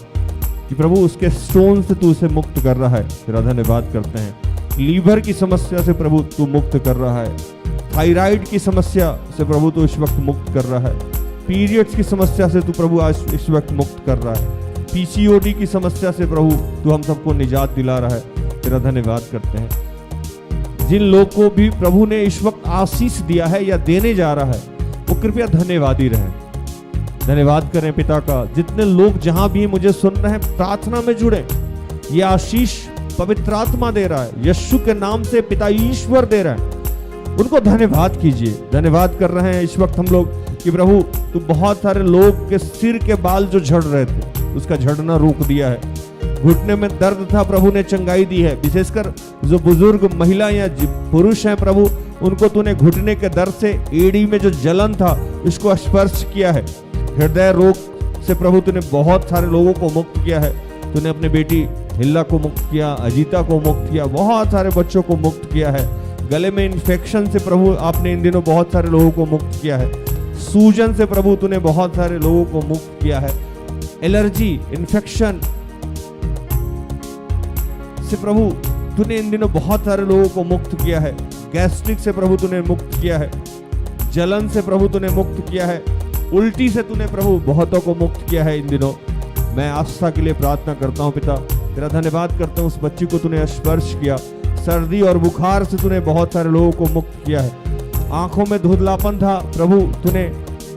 कि प्रभु उसके स्टोन से तू उसे मुक्त कर रहा है। तेरा धन्यवाद करते हैं। लीवर की समस्या से प्रभु तू मुक्त कर रहा है। थायराइड की समस्या से प्रभु तू इस वक्त मुक्त कर रहा है। पीरियड्स की समस्या से तू प्रभु आज इस वक्त मुक्त कर रहा है। पीसीओडी की समस्या से प्रभु तू हम सबको निजात दिला रहा है। तेरा धन्यवाद करते हैं। जिन लोग को भी प्रभु ने इस वक्त आशीष दिया है या देने जा रहा है, वो कृपया धन्यवादी रहें। धन्यवाद करें पिता का। जितने लोग जहां भी मुझे सुन रहे हैं, प्रार्थना में जुड़े। ये आशीष पवित्र आत्मा दे रहा है, यीशु के नाम से पिता ईश्वर दे रहा है। उनको धन्यवाद कीजिए। धन्यवाद कर रहे हैं इस वक्त हम लोग कि प्रभु तू बहुत सारे लोग के सिर के बाल जो झड़ रहे थे, उसका झड़ना रोक दिया है। घुटने में दर्द था, प्रभु ने चंगाई दी है। विशेषकर जो बुजुर्ग महिला या पुरुष हैं प्रभु, उनको तूने घुटने के दर्द से, एड़ी में जो जलन था, इसको स्पर्श किया है। हृदय रोग से प्रभु तूने बहुत सारे लोगों को मुक्त किया है। तूने अपने बेटी हिल्ला को मुक्त किया, अजीता को मुक्त किया, बहुत सारे बच्चों को मुक्त किया है। गले में इन्फेक्शन से प्रभु आपने इन दिनों बहुत सारे लोगों को मुक्त किया है। सूजन से प्रभु तूने बहुत सारे लोगों को मुक्त किया है। एलर्जी, इन्फेक्शन से प्रभु तूने इन दिनों बहुत सारे लोगों को मुक्त किया है। गैस्ट्रिक से प्रभु तूने मुक्त किया है। जलन से प्रभु तूने मुक्त किया है। उल्टी से तूने प्रभु बहुतों को मुक्त किया है इन दिनों। मैं आस्था के लिए प्रार्थना करता हूँ पिता, तेरा धन्यवाद करता हूँ उस बच्ची को तूने स्पर्श किया। सर्दी और बुखार से तूने बहुत सारे लोगों को मुक्त किया है। आंखों में धुंधलापन था, प्रभु तूने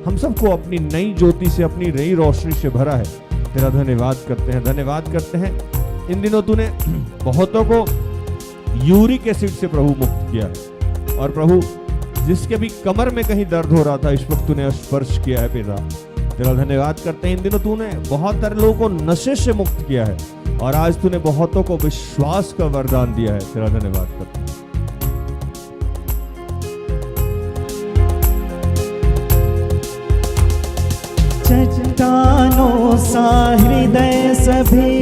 हम सबको अपनी नई ज्योति से, अपनी नई रोशनी से भरा है। तेरा धन्यवाद करते हैं, धन्यवाद करते हैं। इन दिनों तूने बहुतों को यूरिक एसिड से प्रभु मुक्त किया है। और प्रभु जिसके भी कमर में कहीं दर्द हो रहा था, इस वक्त तूने स्पर्श किया है पिता। तेरा धन्यवाद करते हैं। इन दिनों तूने बहुत सारे लोगों को नशे से मुक्त किया है और आज तूने बहुतों को विश्वास का वरदान दिया है। तेरा धन्यवाद करते हैं। चट्टानों सा हृदय सभी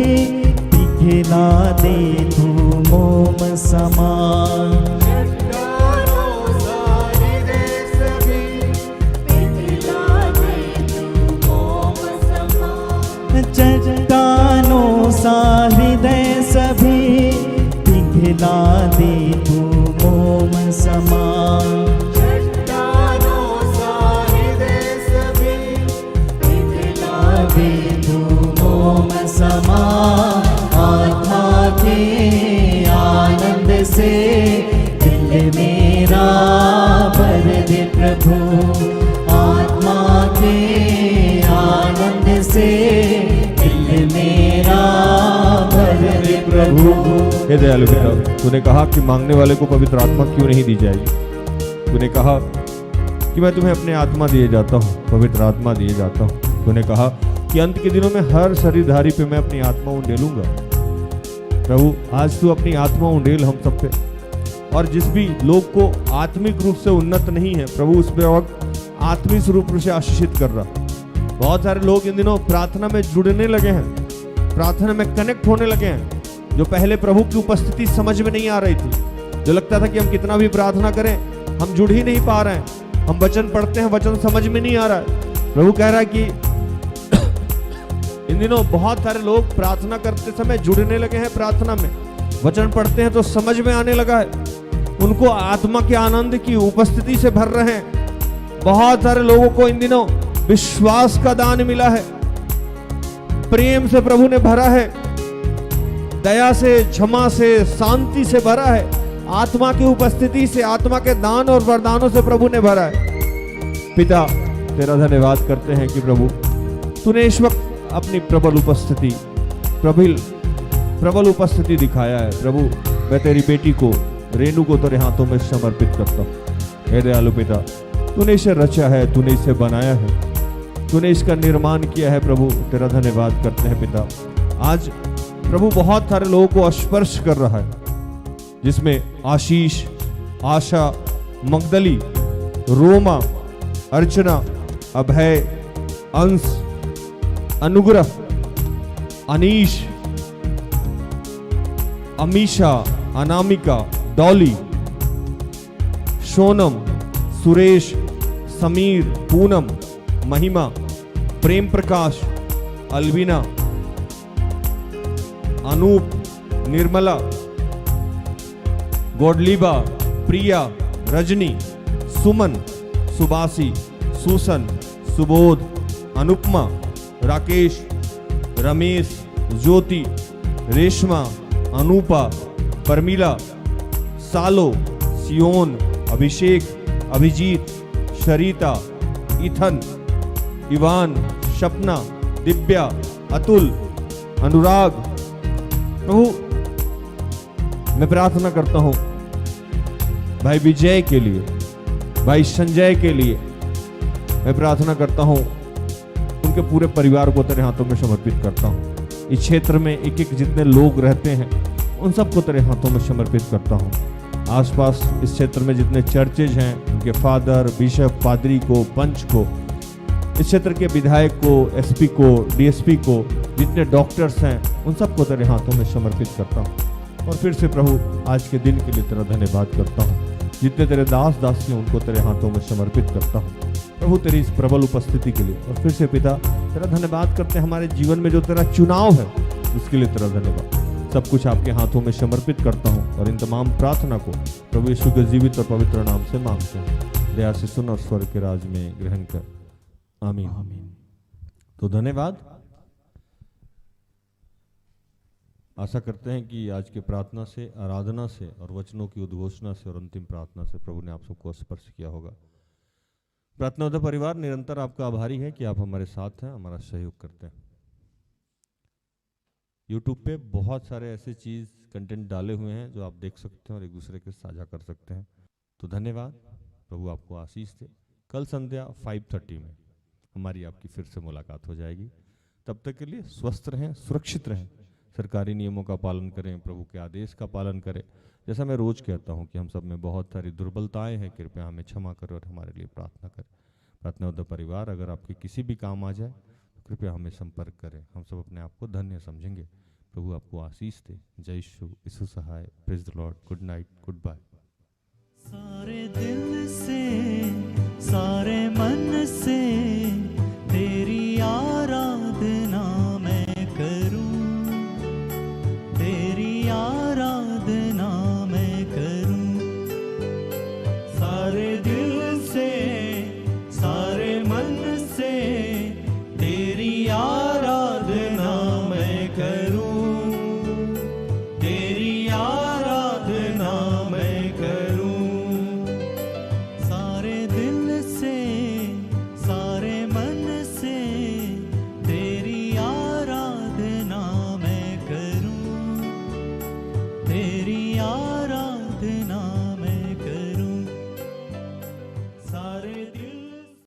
पिघला दे तू मोम समान। चट्टानों सा हृदय सभी पिघला दे तू मोम समान। चट्टानों सा हृदय सभी पिघला दे तू मोम समान। आत्मा के आनंद से दिल मेरा भर दे प्रभु। आत्मा के आनंद से मेरा भर दे प्रभु। हे दयालु पिता, तूने कहा कि मांगने वाले को पवित्र आत्मा क्यों नहीं दी जाएगी। तूने कहा कि मैं तुम्हें अपने आत्मा दिए जाता हूँ, पवित्र आत्मा दिए जाता हूँ। तूने कहा कि अंत के दिनों में हर शरीरधारी पे मैं अपनी आत्मा उंडेलूंगा। प्रभु आज तू अपनी आत्मा उंडेल हम सब पे, और जिस भी लोग को आत्मिक रूप से उन्नत नहीं है प्रभु, उस पे वक्त आत्मिक रूप से आशीषित कर रहा। बहुत सारे लोग इन दिनों प्रार्थना में जुड़ने लगे हैं, प्रार्थना में कनेक्ट होने लगे हैं, जो पहले प्रभु की उपस्थिति समझ में नहीं आ रही थी। जो लगता था कि हम कितना भी प्रार्थना करें हम जुड़ ही नहीं पा रहे हैं। हम वचन पढ़ते हैं, वचन समझ में नहीं आ रहा है। प्रभु कह रहा है कि इन दिनों बहुत सारे लोग प्रार्थना करते समय जुड़ने लगे हैं प्रार्थना में। वचन पढ़ते हैं तो समझ में आने लगा है, उनको आत्मा के आनंद की उपस्थिति से भर रहे हैं। बहुत सारे लोगों को इन दिनों विश्वास का दान मिला है, प्रेम से प्रभु ने भरा है, दया से, क्षमा से, शांति से भरा है, आत्मा की उपस्थिति से, आत्मा के दान और वरदानों से प्रभु ने भरा है। पिता तेरा धन्यवाद करते हैं कि प्रभु तूने इस वक्त अपनी प्रबल उपस्थिति दिखाया है। प्रभु मैं तेरी बेटी को, रेणु को तेरे हाथों में समर्पित करता हूँ। हे दयालु पिता, तूने इसे रचा है, तूने इसे बनाया है, तूने इसका निर्माण किया है प्रभु। तेरा धन्यवाद करते हैं पिता। आज प्रभु बहुत सारे लोगों को स्पर्श कर रहा है, जिसमें आशीष, आशा, मगदली, रोमा, अर्चना, अभय, अंश, अनुग्रह, अनीश, अमीशा, अनामिका, डॉली, सोनम, सुरेश, समीर, पूनम, महिमा, प्रेम प्रकाश, अलविना, अनूप, निर्मला, गोडलीबा, प्रिया, रजनी, सुमन, सुबासी, सुसन, सुबोध, अनुपमा, राकेश, रमेश, ज्योति, रेशमा, अनूपा, परमीला, सालो, सियोन, अभिषेक, अभिजीत, शरीता, इथन, इवान, सपना, दिव्या, अतुल, अनुराग। प्रभु मैं प्रार्थना करता हूं भाई विजय के लिए, भाई संजय के लिए। मैं प्रार्थना करता हूं, उनके पूरे परिवार को तेरे हाथों में समर्पित करता हूं। इस क्षेत्र में एक एक जितने लोग रहते हैं उन सबको तेरे हाथों में समर्पित करता हूं। आसपास इस क्षेत्र में जितने चर्चेज हैं, उनके फादर, बिशप, पादरी को, पंच को, इस क्षेत्र के विधायक को, एसपी को, डीएसपी को, जितने डॉक्टर्स हैं उन सबको तेरे हाथों में समर्पित करता हूँ। और फिर से प्रभु आज के दिन के लिए तेरा धन्यवाद करता हूँ। जितने तेरे दास दासियां उनको तेरे हाथों में समर्पित करता हूँ प्रभु, तेरी इस प्रबल उपस्थिति के लिए। और फिर से पिता तेरा धन्यवाद करते हैं हमारे जीवन में जो तेरा चुनाव है उसके लिए तेरा धन्यवाद। सब कुछ आपके हाथों में समर्पित करता हूँ और इन तमाम प्रार्थना को प्रभु यीशु के जीवित और पवित्र नाम से मांगते हैं। दया से सुन और स्वर्ग के राज में ग्रहण कर। आमीन। तो धन्यवाद। आशा करते हैं कि आज के प्रार्थना से, आराधना से और वचनों की उद्घोषणा से और अंतिम प्रार्थना से प्रभु ने आप सबको स्पर्श किया होगा। प्रार्थना उद्धव परिवार निरंतर आपका आभारी है कि आप हमारे साथ हैं, हमारा सहयोग करते हैं। यूट्यूब पे बहुत सारे ऐसे चीज़ कंटेंट डाले हुए हैं जो आप देख सकते हैं और एक दूसरे के साझा कर सकते हैं। तो धन्यवाद। प्रभु आपको आशीष दे। कल संध्या 5:30 में हमारी आपकी फिर से मुलाकात हो जाएगी। तब तक के लिए स्वस्थ रहें, सुरक्षित रहें, सरकारी नियमों का पालन करें, प्रभु के आदेश का पालन करें। जैसा मैं रोज कहता हूं कि हम सब में बहुत सारी दुर्बलताएं हैं, कृपया हमें क्षमा करें और हमारे लिए प्रार्थना करें। प्रार्थना उद्धव परिवार अगर आपके किसी भी काम आ जाए तो कृपया हमें संपर्क करें। हम सब अपने आप को धन्य समझेंगे। प्रभु आपको आशीष दे। जय यीशु सहाय। Praise the lord. Good night, goodbye. सारे दिल से, सारे